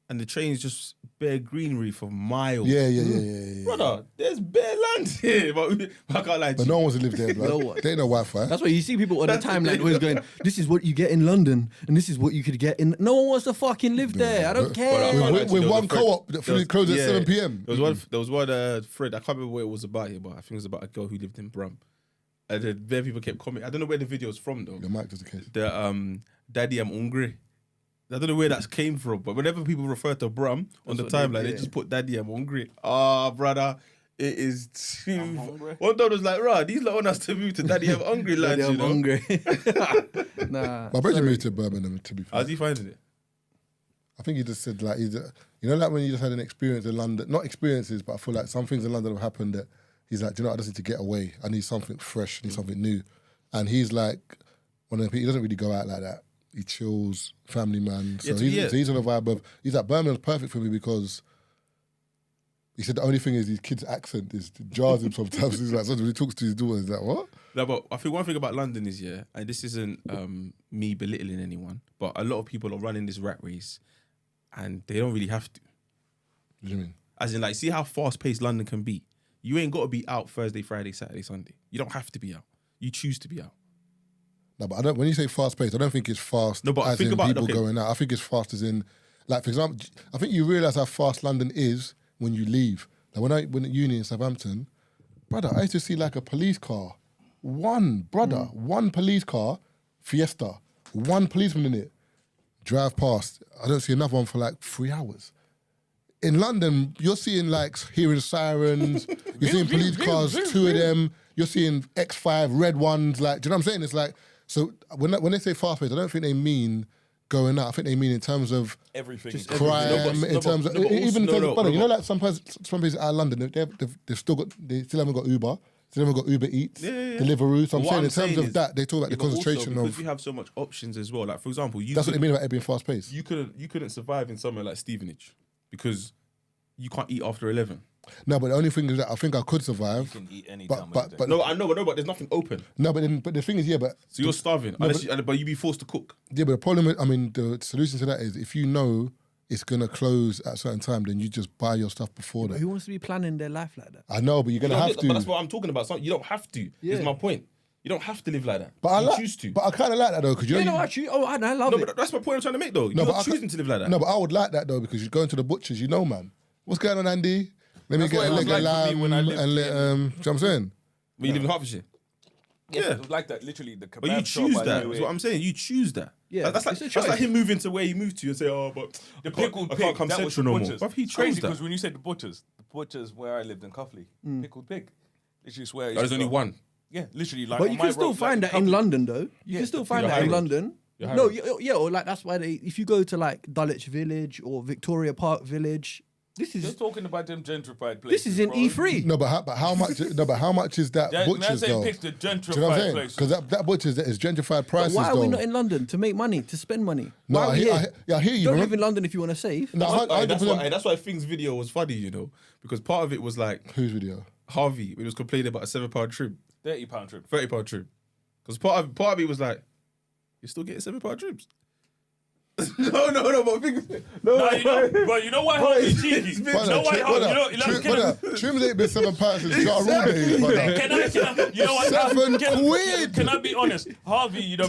And the train's just bare greenery for miles. Yeah. Brother, there's bare land here. But I can't lie to But you. no one wants to live there, blood. No one. They ain't no Wi-Fi. That's why you see people on the timeline always going, this is what you get in London, and this is what you could get in... No one wants to fucking live there. I don't care. But With There was one a Fred- co-op that fully closed at 7 p.m. There was one Fred, I can't remember what it was about here, but I think it was about a girl who lived in Brum. And then there people kept commenting. I don't know where the video is from though. Your mic just in case. The Daddy I'm hungry. I don't know where that came from, but whenever people refer to Brum on the what they- timeline, they yeah. just put Daddy I'm hungry. Ah, brother, it is too. hungry. One dad was like, "Rah, these lot want us to move to Daddy I'm hungry, lads." I'm you know? hungry. Nah. My brother moved to Birmingham, to be fair. How's he finding it? I think he just said, like, you know, like when you just had an experience in London, not experiences, but I feel like some things in London have happened that he's like, do you know what, I just need to get away. I need something fresh, I need something new. And he's like, one of the people, he doesn't really go out like that. He chills, family man. So he's on a vibe of, he's like, Birmingham's perfect for me because he said the only thing is his kid's accent is jars him sometimes. He's like, so when he talks to his daughter, he's like, what? No, but I think one thing about London is, yeah, and this isn't me belittling anyone, but a lot of people are running this rat race and they don't really have to. What do you mean? As in, like, see how fast-paced London can be. You ain't got to be out Thursday, Friday, Saturday, Sunday. You don't have to be out. You choose to be out. No, but I don't. When you say fast paced, I don't think it's fast. No, but as think in about- people okay. going out. I think it's fast as in, like, for example, I think you realise how fast London is when you leave. Like when I went at uni in Southampton, brother, I used to see like a police car, one police car, Fiesta, one policeman in it, drive past. I don't see another one for like 3 hours. In London, you're seeing like hearing sirens, you're seeing police cars, 2 of them, you're seeing X5 red ones. Like, do you know what I'm saying? It's like, so when they say fast paced, I don't think they mean going out. I think they mean in terms of Everything. crime, in terms of even in terms of brother. You know, like some places out of London, they've still haven't got Uber. Still haven't got Uber Eats, Deliveroo. So I'm What saying I'm in terms saying of is- that, they talk about the Yeah, but also concentration because of. you have so much options as well. Like, for example, That's what they mean about it being fast paced. You couldn't survive in somewhere like Stevenage because you can't eat after 11. No, but the only thing is that I think I could survive. You can eat any But- time. but- but- No, I know, but there's nothing open. No, but the thing is, yeah, but So you're starving. But you be forced to cook. yeah, but the problem, the solution to that is if you know it's gonna close at a certain time, then you just buy your stuff before that. Who wants to be planning their life like that? I know, but you're gonna have to. But that's what I'm talking about. You don't have to. Yeah. Is my point. You don't have to live like that. But I you like, choose to. But I kind of like that though, because you Yeah, know. no, actually, I love No, it. but that's my point I'm trying to make though. No, You're but I choosing to live like that. No, but I would like that though, because you go into the butchers, you know, man. What's going on, Andy? Let me That's get what a it was leg of like for me lamb when I lived and let, in- do you know what I'm saying? But you live in Hertfordshire. Yeah, it was like that. Literally, the kebab But you shop choose I that. knew Is it. what I'm saying. You choose that. Yeah, that's like it's a that's like choice. him moving to where he moved to and say, "Oh, but The I can't- pickled I pig. can't come That was the central no more." butchers. But he It's chose crazy that. because when you said the butchers where I lived in Cuffley, pickled pig. Literally swear. There's only one. Yeah, literally. Like, But on you my can still road, find like, that in Cuffley. London, though. You Yeah, can still the- find your that high in road. London. Your high No, road. yeah, or like that's why if you go to like Dulwich Village or Victoria Park Village, this Just is talking about them gentrified places. this is in bro. E3. No, but how much? No, but how much is that That, butchers man though? say pick the Do you know what I'm gentrified saying? places. Because that butchers is gentrified But prices. why are we though. not in London to make money, to spend money? No, Why are I we hear, here? I hear you. Don't but live in London if you want to save. No, That's why Fink's video was funny, you know, because part of it was like Whose video? Harvey, when he was complaining about a £7 trip, £30 trip. £30 trip, because part of it was like, you're still getting £7 trips. No, but but you know why Harvey's cheeky? You know why Harvey? Trims ain't been £7 since Ja Rule days, brother. Can I, you know what? £7. Can I be honest? Harvey, you know,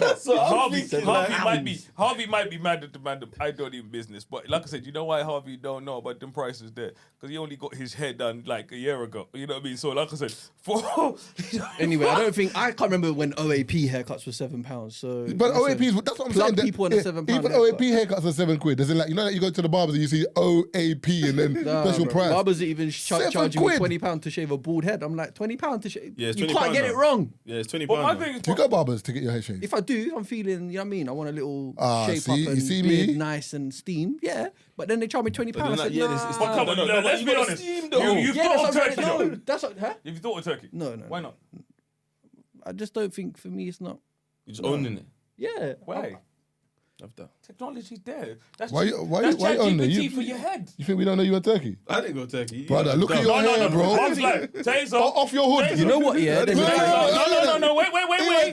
Harvey might be mad at the man that I don't even business. But like I said, you know why Harvey don't know about them prices there? Because he only got his hair done like a year ago. You know what I mean? So like I said, Anyway, I can't remember when OAP haircuts were £7. So, but OAPs, that's what I'm saying. People on a £7 even OAP haircuts are £7. As in, like, you know that you go to the barbers and you see OAP and then special price. Barbers are even charging me £20 to shave a bald head. I'm like, £20 to shave. Yeah, it's you £20 can't get it wrong. Yeah, it's £20. But my thing is, Do you go barbers to get your hair shaved? If I do, I'm feeling, you know what I mean? I want a little shape see, up and you see beard me? nice and steam. Yeah, but then they charge me £20. I said, but come on, let's be honest. You've Yeah, thought of that's Turkey, what- though. no, that's what, huh? Have you thought of Turkey? No. Why not? I just don't think, for me, it's not. You're just owning it. Yeah. Why? Love that. Technology's there. That's Why you owning it? ChatGPT for your head. You think we don't know you in Turkey? I didn't go Turkey. Brother, look at your hair, bro. One's like, Tazer. Off your hood. Taser. You know what, yeah? There's a guy- No, wait.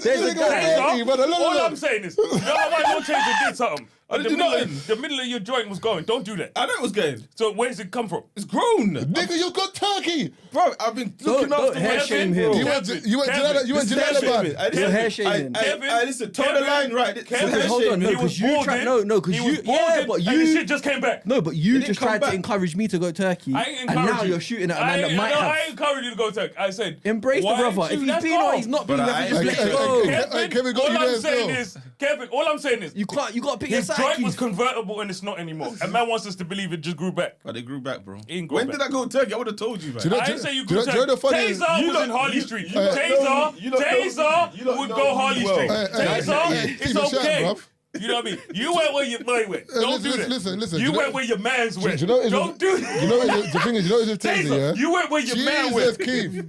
There's a guy. Taser. All I'm saying is, you know why your Taser did something? The middle of your joint was going. Don't do that. I know it was going. So where does it come from? It's grown. Nigga, you got Turkey. Bro, I've been looking after hair my shame bro. him. You went Jalala. You're hair shaving. Listen, toe the line right. Kevin, hold on, no, he was 'cause you tried- no, 'cause he you- was yeah, balding, but and you- the shit just came back. No, but you didn't just come tried back. to encourage me to go Turkey. I ain't And encourage now you. you're shooting at a man that might I have. ain't encourage you to go Turkey. I said, Embrace the why brother. don't If you- he's let's been go. or he's not been, But you have to I- just Hey, let go. Kevin got all you I'm there saying still. is, Kevin, all I'm saying is, You got to pick your his joint was side. convertible and it's not anymore. And man wants us to believe it just grew back. But they grew back, bro. He ain't grew When back. did I go to Turkey? I would have told you, man. Do you know- I didn't say you do you could know the funny- Tazer you was lot- in Harley you- Street. you lot know Tazer me- you lot know- Tazer you lot would know go me Harley well. Street. Hey, Tazer, keep it's it shut, okay. bruv. You know what I mean? You went where your boy went. Don't do that. Listen. You Do you went know- where your man's went. Do you know what it is Don't with- do that. You know what it is- the thing is, you know what it is with Taser, yeah? Tazer, you went where your man Jesus, went. Keith.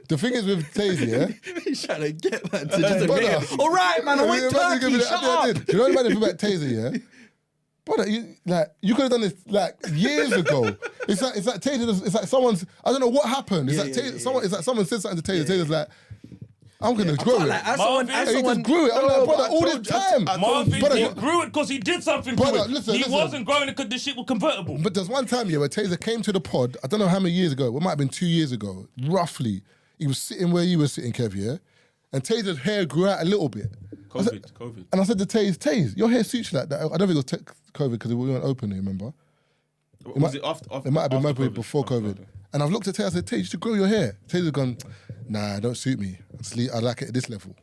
The thing is with Taser, yeah? He's trying to get man to just Brother. admit it. All right, man, I went Turkey. Shut up. Do you know what the thing about Taser, yeah? Brother, you could have done this like years ago. It's like Taser. It's like someone's. I don't know what happened. It's like Taser, It's like someone said something to Taser. Taser's like, I'm gonna grow it. Like, as Marvin, someone, as And he someone, just grew it. I'm like, brother, all this time. Marvin, Brother, he grew it because he did something to Brother, it. listen, He listen. wasn't growing it because the shit was convertible. But there's one time, yeah, where Taser came to the pod. I don't know how many years ago. It might have been 2 years ago, roughly. He was sitting where you were sitting, Kev, yeah? And Taser's hair grew out a little bit. COVID. And I said to Taze, your hair suits you like that. I don't think it was COVID because we weren't open, remember? Was it after? It might have been after maybe before COVID. And I've looked at Taze, I said, Taze, you should grow your hair. Taze's gone, nah, it don't suit me. I like it at this level.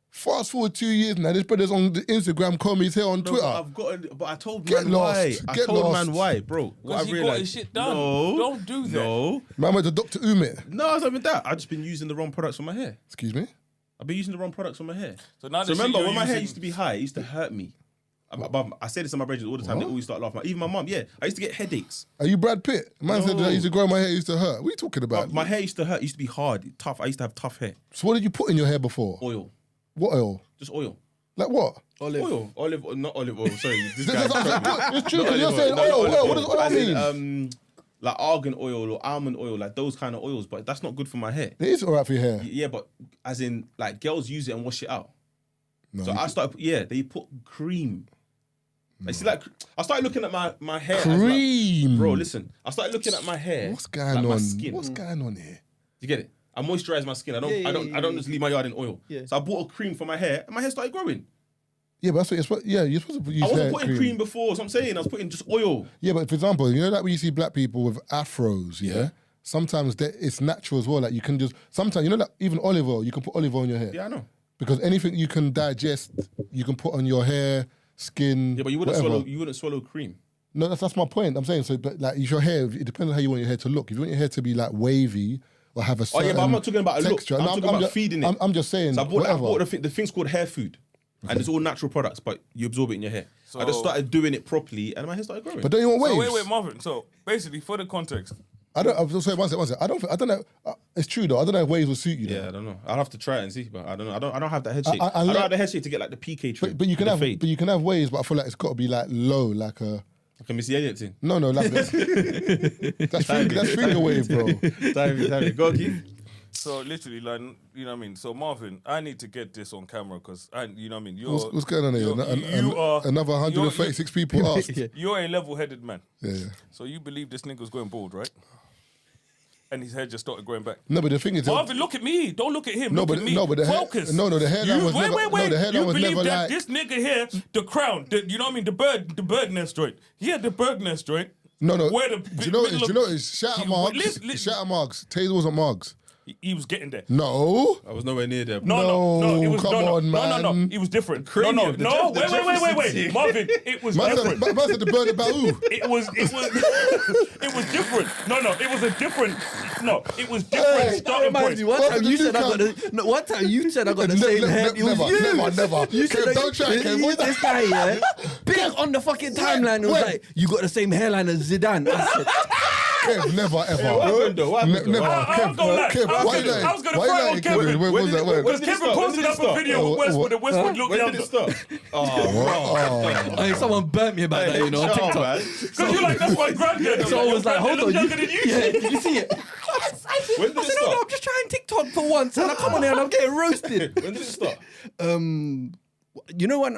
Fast forward 2 years now, this brother's on the Instagram, calling me his hair on Twitter. But I told Get man lost. why. I Get told lost. man why, bro. What I Because he got realized. his shit done. No. Don't do that. No. Man went to Dr. Umit. No, it's not even that. I've just been using the wrong products for my hair. Excuse me? I've been using the wrong products for my hair. So now the remember, shit when you're my hair using- used to be high, it used to hurt me. I say this to my brothers all the time. They always start laughing. Even my mum, yeah. I used to get headaches. Are you Brad Pitt? Man said that I used to grow my hair, it used to hurt. What are you talking about? My hair used to hurt. It used to be hard, tough. I used to have tough hair. So what did you put in your hair before? Oil. What oil? Just oil. Like what? Oil. Not olive oil. Sorry. This That's guy. what I'm saying. It's true, Not because you're olive saying oil. No, oil. not olive What does oil As mean? in, like argan oil or almond oil, like those kind of oils, but that's not good for my hair. It is alright for your hair. Yeah, but as in, like girls use it and wash it out. No, So I started, they put cream. Like, see, like I started looking at my hair. as, like- cream. bro, listen. I started looking at my hair. What's going like, on? My skin. What's going on here? You get it? I moisturize my skin. I don't just leave my yard in oil. Yeah. So I bought a cream for my hair, and my hair started growing. Yeah, but that's what you're supposed. Yeah, you're supposed to use I hair wasn't putting cream before. So I'm saying I was putting just oil. Yeah, but for example, you know that when you see black people with afros, yeah. Sometimes it's natural as well. Like you can just sometimes you know that even olive oil, you can put olive oil in your hair. Yeah, I know. Because anything you can digest, you can put on your hair, skin. Yeah, but you wouldn't whatever. swallow. You wouldn't swallow cream. No, that's my point. I'm saying so, but like your hair, it depends on how you want your hair to look. If you want your hair to be like wavy or have a certain Oh yeah, but I'm not talking about a look. texture. I'm talking about feeding it. I'm just saying. So I bought the thing's called hair food, and it's all natural products, but you absorb it in your hair. So I just started doing it properly, and my hair started growing. But don't you want waves? So wait, Marvin. So basically, for the context, I was sorry, one second. I don't know. It's true though. I don't know if waves will suit you. Though. yeah, I don't know. I'll have to try it and see, but I don't know. I don't have that head shape. I I don't have the head shape to get like the PK trim. But you can the have fade. but you can have waves, but I feel like it's got to be like low, like a. Like a Missy Elliott thing. No, like that's finger wave, bro. Time. Go, Keith. So literally, like, you know what I mean. So Marvin, I need to get this on camera because you know what I mean. What's going on here? Another 136 people asked. You're a level-headed man. Yeah. So you believe this nigga was going bald, right? And his hair just started growing back. No, but the thing is, Marvin, look at me. Don't look at him. No, look at me. the focus. the hairline was never. Wait. No, the hairline was never that like. This nigga here, the crown, you know what I mean? The bird nest joint. He had the bird nest joint. No. Where the Do you know what it is? Shout out Margs. Shout out Margs. Taser wasn't Margs. He was getting there. No. I was nowhere near there. No. It was come on, man. No. It was different. Cranium, No. the Wait. Marvin, it was different. Man said the bird about who? It was different. No, it was a different. No, it was different starting point. One time you said I got the same hair. It was you. Never. You said Don't try, Kev. this guy, yeah. Big on the fucking timeline. It was like, you got the same hairline as Zidane. I said, Kev, never ever. What happened though? Never. I was gonna Kev, I was gonna fry on Kevin. When was that? Because Kevin posted up a video with Westwood and Westwood looked When did it younger. start? Oh, hey, someone burnt me about that, you know, on TikTok. Because you're like, that's my granddad. So I was like, hold on. Younger than you. Yeah, did you see it? When did I it said, start? I'm just trying TikTok for once, and I come on here and I'm getting roasted. When did it start? You know when?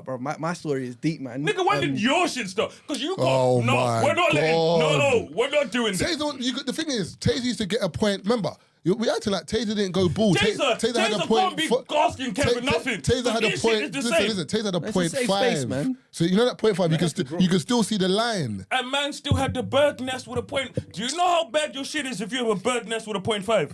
Bro, my story is deep, man. Nigga, when did your shit start? Because you got Oh no, my we're not letting. God. No, we're not doing that. Taser, the thing is, Taser used to get a point. Remember, we acting like Taser didn't go bald. Taser had a point. can't be asking Kevin nothing. Taser had a His point. shit is the same. Listen, Taser had a It's a point safe 5. space, man. So you know that point 5, you can still see the line. And man still had the bird nest with a point. Do you know how bad your shit is if you have a bird nest with a 0.5?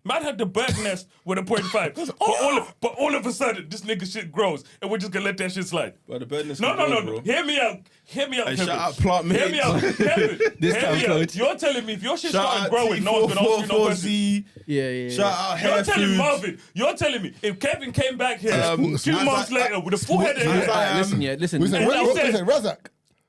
Man had the bird nest with a 0.5. But all of a sudden, this nigga shit grows, and we're just gonna let that shit slide. But the bird nest. No. Bro. Hear me out, Hey, Kevin. shout out Plant Hear me out, Kevin. This Hear me time, out. coach. You're telling me if your shit Shout started out growing, no one's gonna ask you no questions. T444Z. Yeah. Shout out You're Hair telling Food. Marvin, you're telling me if Kevin came back here 2 months later with a full head of hair, Listen. We said, And he said- Razak.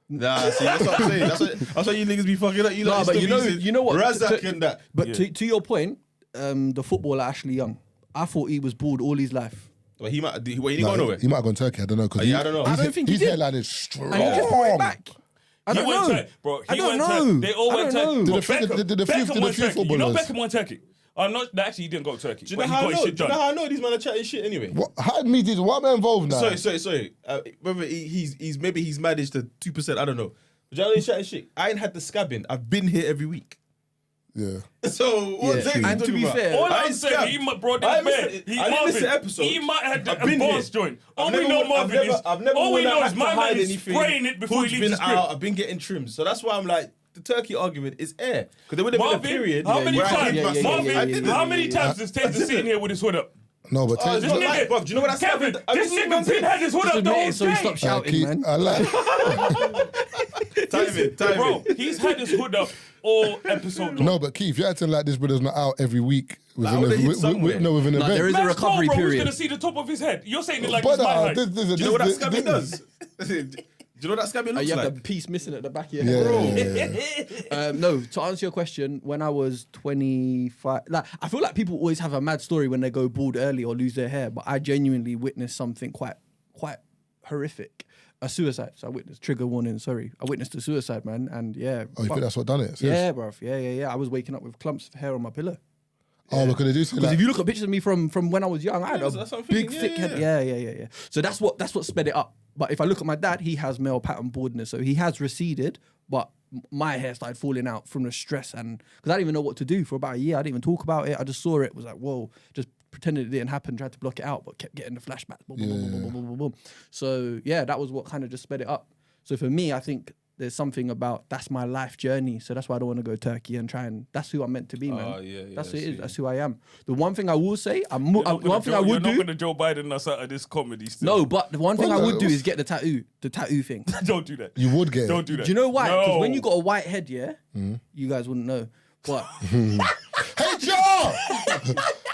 Nah, see, that's what I'm saying. That's why you niggas be fucking up. You No, like but still you know what? Razak and that. But to your point, the footballer Ashley Young, I thought he was bald all his life. But he might. He didn't go nowhere. He might have gone Turkey. I don't know. Yeah, I don't know. I don't think he his did. hairline is strong. And he just brought it back. I He don't went know. Turkey, bro. I He don't went know. Turkey. They all I went don't Turkey. know. Bro, Did the few Beckham went Turkey. You know footballers? Beckham went Turkey. Actually, he didn't go to Turkey. Do you but know he how I got his know? shit Do you know done. how I know these men are chatting shit anyway? How am I involved now? Sorry. Whether he's maybe he's managed to 2%. I don't know. But you know he's chatting shit. I ain't had the scabbing. I've been here every week. Yeah. So what Yeah, true. And to be fair, All I I'm ain't saying, scabbed. he might brought I this didn't man. listen- I didn't listen to episodes. He might have I've the been boss here. joint. All we know, Marvin, is I've never all we when I know had is to my man hide is anything. spraying it before he Hood's leaves the been out. script. I've been getting trimmed. So that's why I'm like, the Turkey argument is air. Because there would have been a Marvin, period how many where I times? did myself. Marvin, I didn't. how many times has Taser sitting here with his hood up? No, but Oh, This But like, nigga, bruv, do you know what that's Kevin, happened? this nigga been had his hood up the whole so he day. stopped shouting, man. I like. Time it. Bro, he's had his hood up all episode long. No, but Keith, you're acting like this brother's not out every week I would've hit somewhere. within an No, event. there is a Man's recovery tall, bro, who's period. gonna see the top of his head? You're saying it like it's Brother, my height. this- Do you know what that scabbing does? Do you know what that scabbing looks You have like? the piece missing at the back of your Yeah, head. No, to answer your question, when I was 25, like I feel like people always have a mad story when they go bald early or lose their hair, but I genuinely witnessed something quite horrific. A suicide. So I witnessed, trigger warning, sorry. I witnessed a suicide, man, and yeah. Oh, you think that's what done it? Yeah, bruv. Yeah. I was waking up with clumps of hair on my pillow. Oh, because they do say Because like, if you look at pictures of me from when I was young, I had a that's what I'm big, thinking. thick head. Yeah. So that's what sped it up. But if I look at my dad, he has male pattern baldness, so he has receded, but my hair started falling out from the stress, and because I didn't even know what to do for about a year. I didn't even talk about it. I just saw it, was like, whoa, just pretended it didn't happen, tried to block it out, but kept getting the flashbacks. Boom. So yeah, that was what kind of just sped it up. So for me, I think there's something about that's my life journey. So that's why I don't want to go Turkey and try and that's who I'm meant to be, man. That's who it is. That's who I am. The one thing I will say, You're not do. gonna Joe Biden us out of this comedy still. No, but the one thing I would do is get the tattoo thing. Don't do that. you would get it. Don't do that. Do you know why? Because No. when you got a white head, yeah, you guys wouldn't know. But Hey, Joe!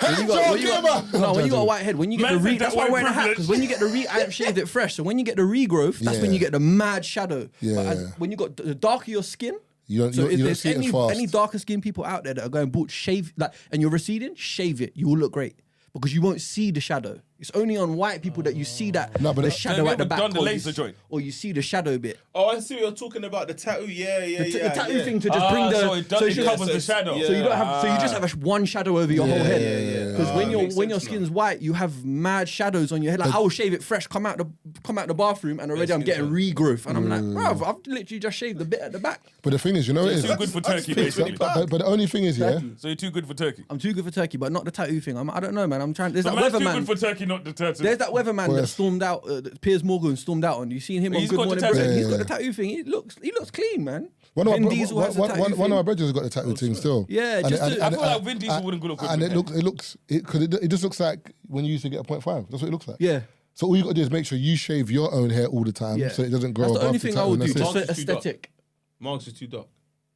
when you got a white head, when you get Man the said that's that why I'm white wearing a hat. Because privilege. when you get I have shaved it fresh. So when you get the regrowth, that's when Yeah. you get the mad shadow. Yeah. But when you got the darker your skin. You don't, So you if don't there's see it as fast. any darker skinned people out there that are going bald, shave and you're receding, shave it. You will look great because you won't see the shadow. It's only on white people that you see that No, but the that- shadow at the back, done the or laser you, joint. or you see the shadow bit. Oh, I see what you're talking about. The tattoo. Yeah. The tattoo thing to just bring the so it does, it covers the shadow. So you don't have. So you just have one shadow over your whole head. Because when your makes sense skin's white, you have mad shadows on your head. Like I will shave it fresh, come out the bathroom, and already I'm getting regrowth, and I'm like, bruv, I've literally just shaved the bit at the back. But the thing is, you know, it is. Too good for turkey, basically. But the only thing is, yeah. So you're too good for turkey. I'm too good for turkey, but not the tattoo thing. I don't know, man. I'm trying. There's So that man's too weatherman. good for turkey, not the turtle. There's that weatherman that Yes. stormed out. Piers Morgan stormed out on. You seen him on He's Good got the Morning tattoo. Britain? He's got Yeah. the tattoo thing. He looks clean, man. One of Vin my Diesel has a tattoo one of thing. my brothers has got the tattoo thing still. Yeah, And just it- to- I feel like Vin Diesel wouldn't look good And with it just looks like when you used to get a 0.5. That's what it looks like. Yeah. So all you got to do is make sure you shave your own hair all the time, Yeah. so it doesn't grow That's the above only the thing I tattoo, would and do, that's just it. for aesthetic. Mark's is too dark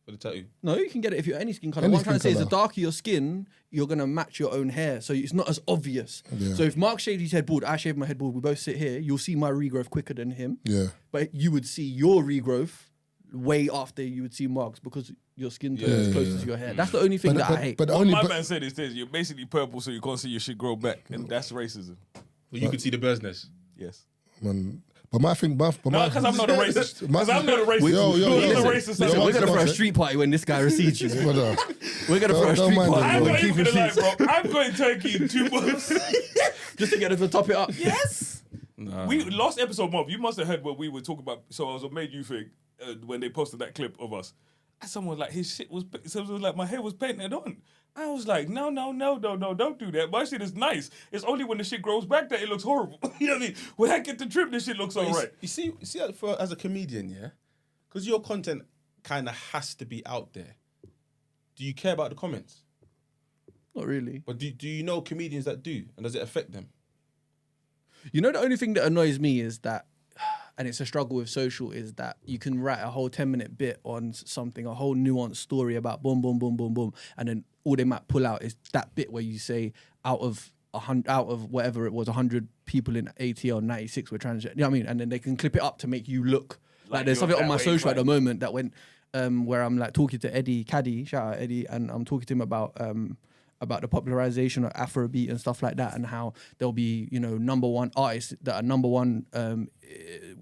for the tattoo. No, you can get it if you're any skin color. Any What I'm trying to say skin is the colour. darker your skin, you're gonna match your own hair, so it's not as obvious. Yeah. So if Mark shaved his head bald, I shaved my head bald, we both sit here, you'll see my regrowth quicker than him. Yeah. But you would see your regrowth way after you would see Mark's because your skin tone is closer to your hair. That's the only thing that I hate. But What only my but, man said is this: you're basically purple, so you can't see your shit grow back, and that's racism. Well, you could see the bird's nest. Yes. man, but my thing, but No, my, because I'm not a racist. Because I'm not a racist. Yo, yo, Who's yo. the Listen, racist? Listen, Yo, we're gonna one throw a sec. street party when this guy receives you. brother. We're gonna throw a Don't street mind party. him, I'm bro. not even gonna lie, bro. I'm going turkey in 2 months. Just to get us to top it up. Yes. We last episode, Mob. You must have heard what we were talking about. So I was made you think when they posted that clip of us. And someone was like his shit was. Someone was like my hair was painted on. I was like, no, don't do that. My shit is nice. It's only when the shit grows back that it looks horrible. You know what I mean? When I get the trim, this shit looks alright. You see, as a comedian, yeah, because your content kind of has to be out there. Do you care about the comments? Not really. But do you know comedians that do, and does it affect them? You know, the only thing that annoys me is that, and it's a struggle with social, is that you can write a whole 10-minute bit on something, a whole nuanced story about boom, boom, boom, boom, boom, and then all they might pull out is that bit where you say out of whatever it was, 100 people in ATL 96 were transgender. You know what I mean? And then they can clip it up to make you look like there's you're something on that my way social at the inclined. moment that went where I'm like talking to Eddie Caddy, shout out Eddie, and I'm talking to him about the popularization of Afrobeat and stuff like that, and how there'll be, you know, number one artists that are number one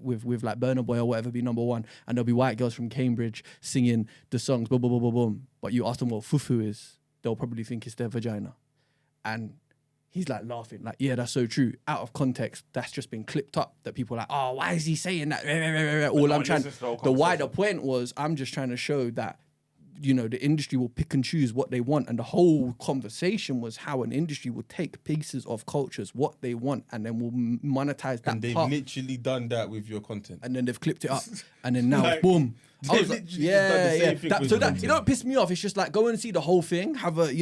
with like Burna Boy or whatever be number one, and there'll be white girls from Cambridge singing the songs, boom, boom, boom, boom, boom. But you ask them what fufu is, they'll probably think it's their vagina. And he's like laughing, like, yeah, that's so true. Out of context, that's just been clipped up that people are like, oh, why is he saying that? All I'm trying, the wider point was, I'm just trying to show that, you know, the industry will pick and choose what they want. And the whole conversation was how an industry will take pieces of cultures, what they want, and then will monetize that And they've part. literally done that with your content. And then they've clipped it up. And then now, Like, boom. I they've was like, literally just done yeah, the same yeah. thing That, with so the that, content. you know what pissed me off? It's just like, go and see the whole thing, have the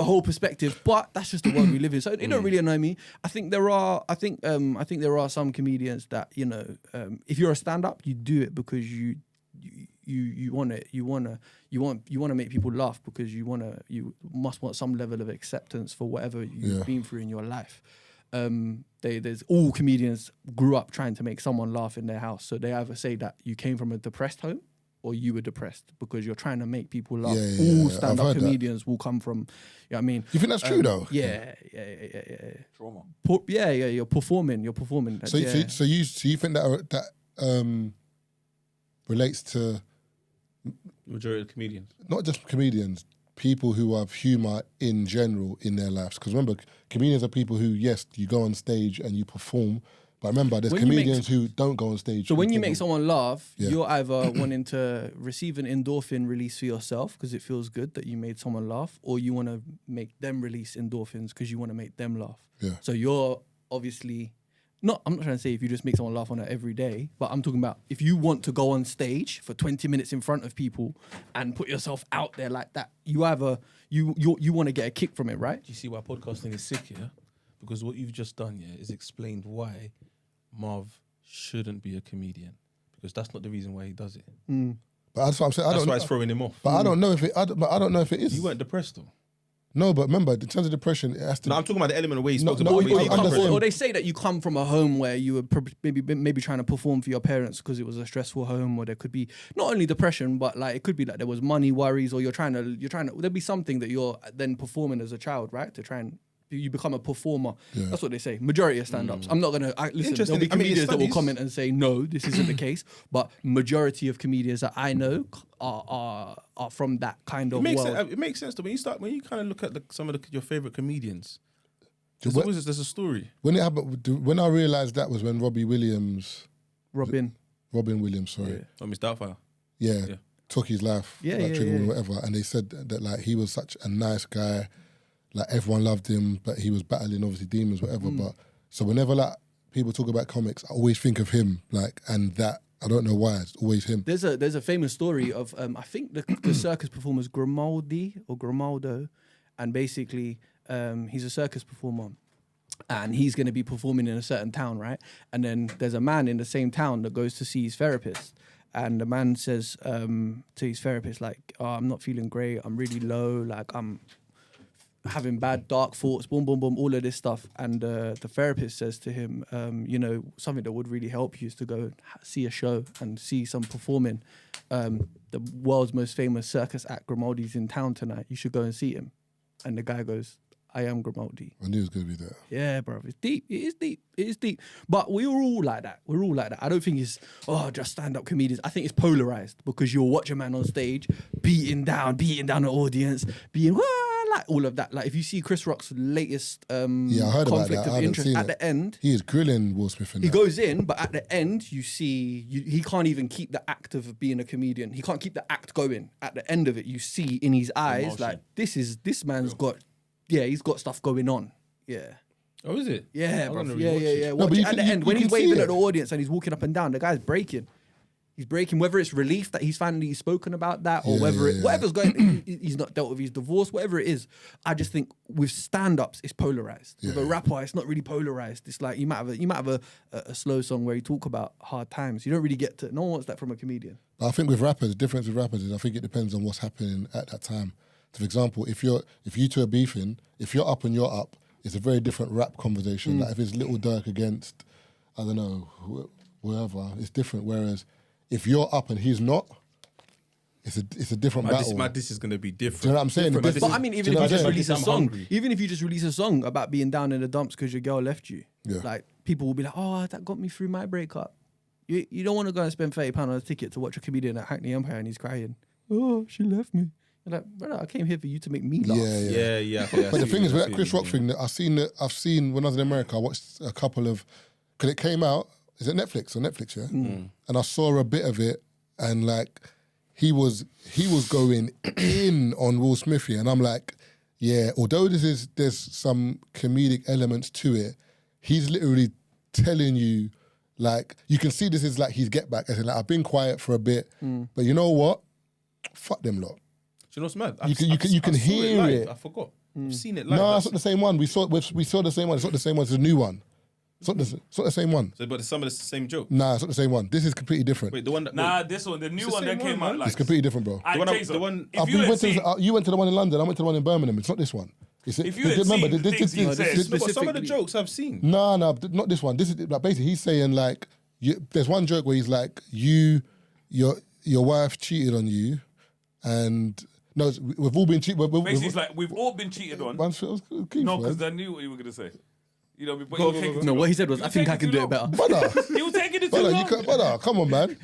whole perspective. But that's just the world we live in. So it don't really annoy me. I think there are some comedians that, you know, if you're a stand-up, you do it because you want to make people laugh, because you must want some level of acceptance for whatever you've been through in your life. There's all comedians grew up trying to make someone laugh in their house, so they either say that you came from a depressed home or you were depressed because you're trying to make people laugh. All I've stand-up heard that. comedians will come from, you know what I mean? You think that's true though? Yeah. Trauma. You're performing. So you think that relates to Majority of comedians. not just comedians, people who have humour in general in their lives. Because remember, comedians are people who, yes, you go on stage and you perform, but remember, there's When you make- comedians who don't go on stage. So when and you perform. make someone laugh, Yeah. you're either wanting to receive an endorphin release for yourself because it feels good that you made someone laugh, or you want to make them release endorphins because you want to make them laugh. Yeah. So you're obviously I'm not trying to say if you just make someone laugh on it every day, but I'm talking about if you want to go on stage for 20 minutes in front of people and put yourself out there like that, you either you want to get a kick from it, right? Do you see why podcasting is sick, yeah? Because what you've just done, yeah, is explained why Marv shouldn't be a comedian. Because that's not the reason why he does it. But that's what I'm saying. That's why it's throwing him off. But I don't know if it. But I don't know if it is. You weren't depressed though. No, but remember, in terms of depression, it has to. No, I'm talking about the element of where you No, spoke no, about. or where you you come come from- from. Or they say that you come from a home where you were maybe trying to perform for your parents because it was a stressful home, or there could be not only depression, but like it could be like there was money worries, or you're trying to there'd be something that you're then performing as a child, right? To try and you become a performer. That's what they say. Majority of stand-ups. I'm not gonna listen. There'll be I mean, comedians that will comment and say no, this isn't the case. But majority of comedians that I know are from that kind of world. It makes sense to when you kind of look at some of your favorite comedians. There's a story. When it happened, when I realised that was when Robin Williams, sorry, Mr. Doubtfire. Yeah, took his life, trigger whatever, and they said that like he was such a nice guy, like everyone loved him, but he was battling obviously demons, whatever. But so whenever like people talk about comics, I always think of him, like, and that I don't know why it's always him. There's a famous story of I think the circus performer's Grimaldo, and basically he's a circus performer. And he's going to be performing in a certain town, right? And then there's a man in the same town that goes to see his therapist. And the man says to his therapist, like, oh, I'm not feeling great. I'm really low. Like, I'm having bad, dark thoughts, boom, boom, boom, all of this stuff. And the therapist says to him, you know, something that would really help you is to go see a show and see some performing. The world's most famous circus act, Grimaldi's in town tonight. You should go and see him. And the guy goes, I am Grimaldi. I knew it was going to be that. Yeah, bro. It's deep. It is deep. It is deep. But we're all like that. We're all like that. I don't think it's, just stand-up comedians. I think it's polarized because you'll watch a man on stage beating down the audience, being, like all of that. Like if you see Chris Rock's latest I heard conflict about that. of interest at the end. He is grilling Will Smith in that. He goes in, but at the end, you see, he can't even keep the act of being a comedian. He can't keep the act going. At the end of it, you see in his eyes, like, this man's got... Yeah, he's got stuff going on. Yeah. Oh, is it? Yeah, bro. Yeah. No, Watch it at the end. When he's waving it. at the audience and he's walking up and down, the guy's breaking. He's breaking, whether it's relief that he's finally spoken about that or whatever's going, he's not dealt with his divorce, whatever it is. I just think with stand-ups, it's polarized. With a rapper, it's not really polarized. It's like you might have a slow song where you talk about hard times. You don't really get to, no one wants that from a comedian. I think with rappers, the difference with rappers is I think it depends on what's happening at that time. So for example, if you two are beefing, if you're up and you're up, it's a very different rap conversation. Like if it's Little Durk against, I don't know, whoever, it's different. Whereas if you're up and he's not, it's a different battle. My diss is going to be different. Do you know what I'm saying? But I mean, even if you just release a song about being down in the dumps because your girl left you, like people will be like, oh, that got me through my breakup. You don't want to go and spend £30 on a ticket to watch a comedian at Hackney Empire and he's crying, oh, she left me. You're like, brother, I came here for you to make me laugh. Yeah. But the thing is, with that Chris Rock thing, I've seen when I was in America, I watched a couple of, because it came out, is it Netflix? Yeah? And I saw a bit of it, and like, he was going in on Will Smith here, and I'm like, yeah, although there's some comedic elements to it, he's literally telling you, like, you can see this is like his get back, as in like, I've been quiet for a bit, but you know what? Fuck them lot. Do you know what's mad? You can hear it. I forgot. I've seen it live. No, it's not the same one. We saw the same one. It's not the same one. It's a new one. It's not the same one. So, but some of the same joke. Nah, it's not the same one. This is completely different. Wait, the one that... this one, the new one that came out. Like, it's completely different, bro. You went to the one in London. I went to the one in Birmingham. It's not this one. If you had seen the things he said... Some of the jokes I've seen. No, not this one. This is like basically he's saying like, there's one joke where he's like, your wife cheated on you, and... No, we've all been cheated. Basically, it's like, we've all been cheated on. No, because I knew what you were going to say. You know, but what he said was, I think I can do it better. Brother. He was taking it too long. Brother, come on, man.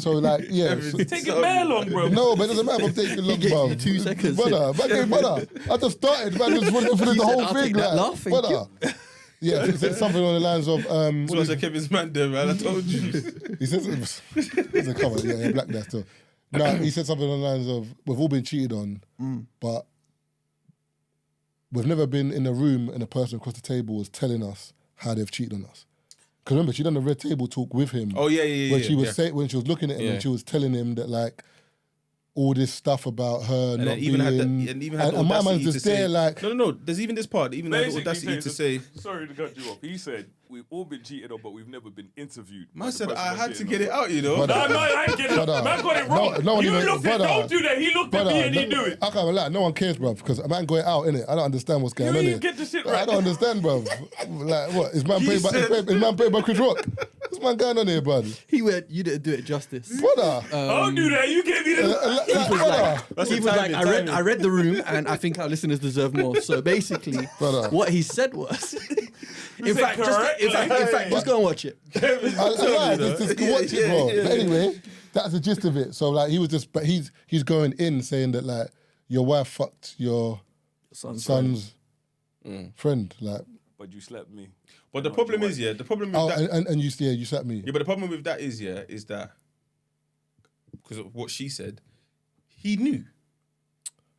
So, like, yeah. Taking very long, bro. No, but it doesn't matter if I'm taking long, bro. 2 seconds. Brother, I just started, man. I just wanted to finish the whole thing. Laugh, brother. Yeah, he said something on the lines of... what was Kevin's man there, man? I told you. He says... Come on, yeah, black there still. No, he said something on the lines of, we've all been cheated on, but we've never been in a room and a person across the table was telling us how they've cheated on us. Because remember, she done a red table talk with him. Oh, yeah. When she was when she was looking at him and she was telling him that, like, all this stuff about her and not being... And my man's just there like... No, there's even this part, even though the audacity to say... Sorry to cut you off. He said, we've all been cheated on, but we've never been interviewed. Man said, I had to get it out, you know? No, I ain't get it. Man got it wrong. Don't do that. He looked at me and he knew it. I can't lie. No one cares, bro, because a man got it out, innit? I don't understand what's going on here. You get the shit right. I don't understand, bro. Like, what? Is man paid by Chris Rock? What's man going on here, bud? He went, you didn't do it justice. Brother. Don't do that. You gave me the. He was like, I read the room, and I think our listeners deserve more. So basically, what he said was, in fact, just go and watch it. Just watch it, bro. But anyway, that's the gist of it. So like, he was just, but he's going in saying that like your wife fucked your son's friend, like. But you slept me. But the problem is, the problem with that... and you slapped me. Yeah, but the problem with that is that, because of what she said, he knew.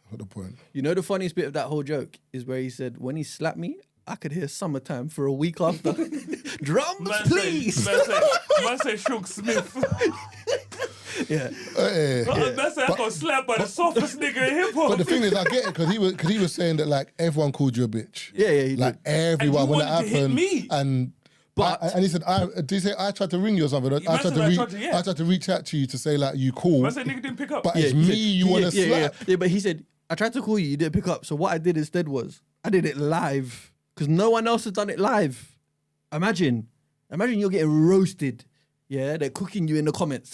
What the point? You know the funniest bit of that whole joke is where he said, when he slapped me, I could hear Summertime for a week after. Drums, please! Man say Shook Smith. Yeah. That's I got slapped by the softest nigga in hip hop. But the thing is, I get it because he was saying that like everyone called you a bitch. Yeah, he like did. everyone when it happened. Me. And he said, did he say I tried to ring you or something? I tried to reach out to you to say like you called. Man said nigga didn't pick up. But it's me you want to slap. Yeah, but he said I tried to call you didn't pick up. So what I did instead was I did it live because no one else has done it live. Imagine you're getting roasted. Yeah, they're cooking you in the comments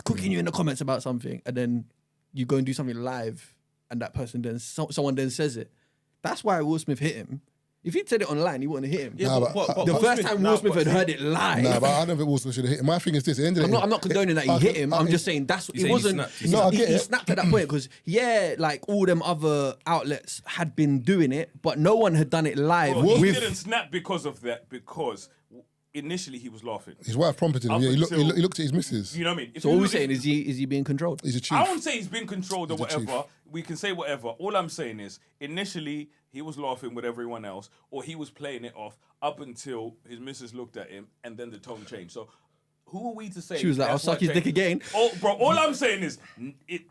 about something, and then you go and do something live, and that person then someone then says it. That's why Will Smith hit him. If he'd said it online, he wouldn't have hit him. Yeah, the first time Will Smith had heard it live. Nah, but I don't think Will Smith should have hit him. My thing is this: I'm not condoning that he hit him. I'm just saying it wasn't. He snapped at that point because like all them other outlets had been doing it, but no one had done it live. He didn't snap because of that because. Initially, he was laughing. His wife prompted him. Yeah, he looked at his missus. You know what I mean? So all we're saying is he being controlled? He's a chief. I won't say he's being controlled or whatever. We can say whatever. All I'm saying is, initially, he was laughing with everyone else, or he was playing it off up until his missus looked at him, and then the tone changed. So who are we to say? She was like, I'll suck his dick again. Oh, bro, all I'm saying is,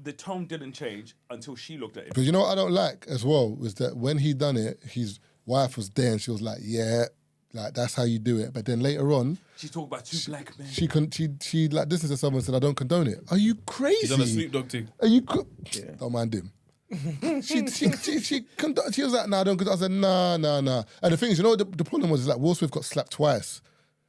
the tone didn't change until she looked at him. Because you know what I don't like as well, was that when he done it, his wife was there, and she was like, yeah, like that's how you do it. But then later on, she talked about two black men. She like listened to someone and said, I don't condone it. Are you crazy? He's on a Snoop Dogg thing. Are you? Don't mind him. she was like, nah, I don't. I said, nah. And the thing is, you know, what the problem was is like Will Smith got slapped twice,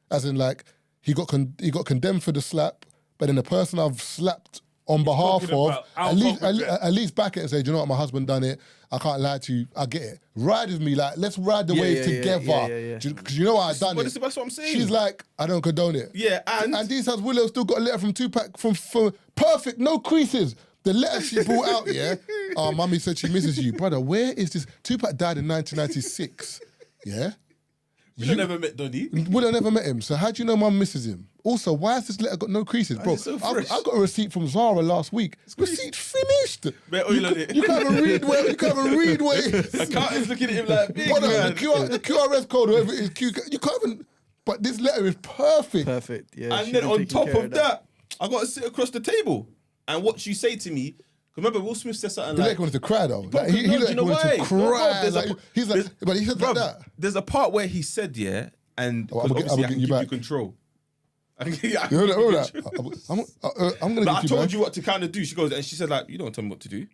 as in like he got condemned for the slap, but then the person I've slapped on behalf of, at least back it and say, do you know what, my husband done it. I can't lie to you. I get it. Ride with me, like let's ride the wave together. Because you know what I done it. That's what I'm saying. She's like, I don't condone it. Yeah, and these has Willow still got a letter from Tupac from perfect, no creases. The letter she brought out, yeah. Oh, mummy said she misses you, brother. Where is this? Tupac died in 1996. Yeah. You never met Donnie. Willow never met him. So how do you know mum misses him? Also, why has this letter got no creases, bro? So I got a receipt from Zara last week. Receipt finished. You can't even read where. You can't even read where. Accountant's looking at him like, big brother, man. the QRS code, whatever it is, you can't even. But this letter is perfect. Perfect. Yeah. And then on top of that, I got to sit across the table and watch you say to me. Remember, Will Smith said something like... He wanted to cry, though. Bro, like, he you know why? wanted to cry. No, he's like, but he said like that. There's a part where he said, yeah, and obviously I can give you control. I'm going to give you I told you what to kind of do. She goes, and she said, like, you don't tell me what to do.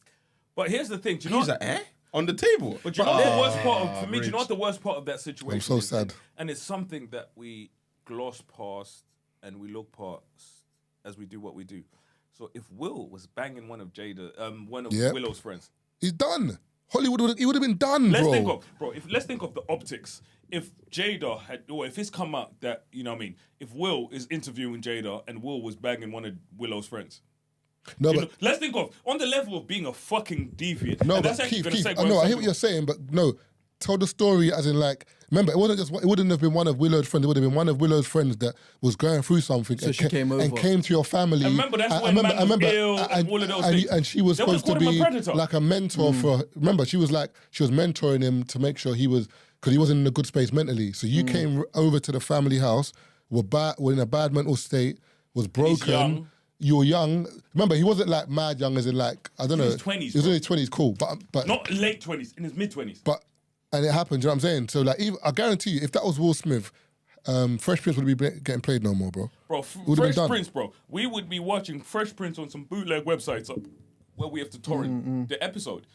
But here's the thing. Do you know he's like, on the table. But you know what the worst part of, for me, do you know what the worst part of that situation is? I'm so is? sad. And it's something that we gloss past and we look past as we do what we do. So if Will was banging one of Willow's friends, he's done. Hollywood, he would have been done, bro. Let's think of the optics. If Jada had, or if it's come out that, you know what I mean, if Will is interviewing Jada and Will was banging one of Willow's friends. No, but let's think of, on the level of being a fucking deviant. No, but Keith, I know, I hear what you're saying, but no, tell the story as in like, remember, it wouldn't have been one of Willow's friends, it would have been one of Willow's friends that was going through something so she came over. And came to your family. And remember, that's when man was ill and all of those things. And she was supposed to be like a mentor for, remember, she was mentoring him to make sure he was, because he wasn't in a good space mentally. So you came over to the family house, were in a bad mental state, was broken. You were young. Remember, he wasn't like mad young as in like, I don't know. In his 20s. He was in his 20s, cool. But not late 20s, in his mid-20s. And it happened, you know what I'm saying? So like, I guarantee you, if that was Will Smith, Fresh Prince would be getting played no more, bro. Bro, Fresh Prince, bro. We would be watching Fresh Prince on some bootleg websites where we have to torrent the episode.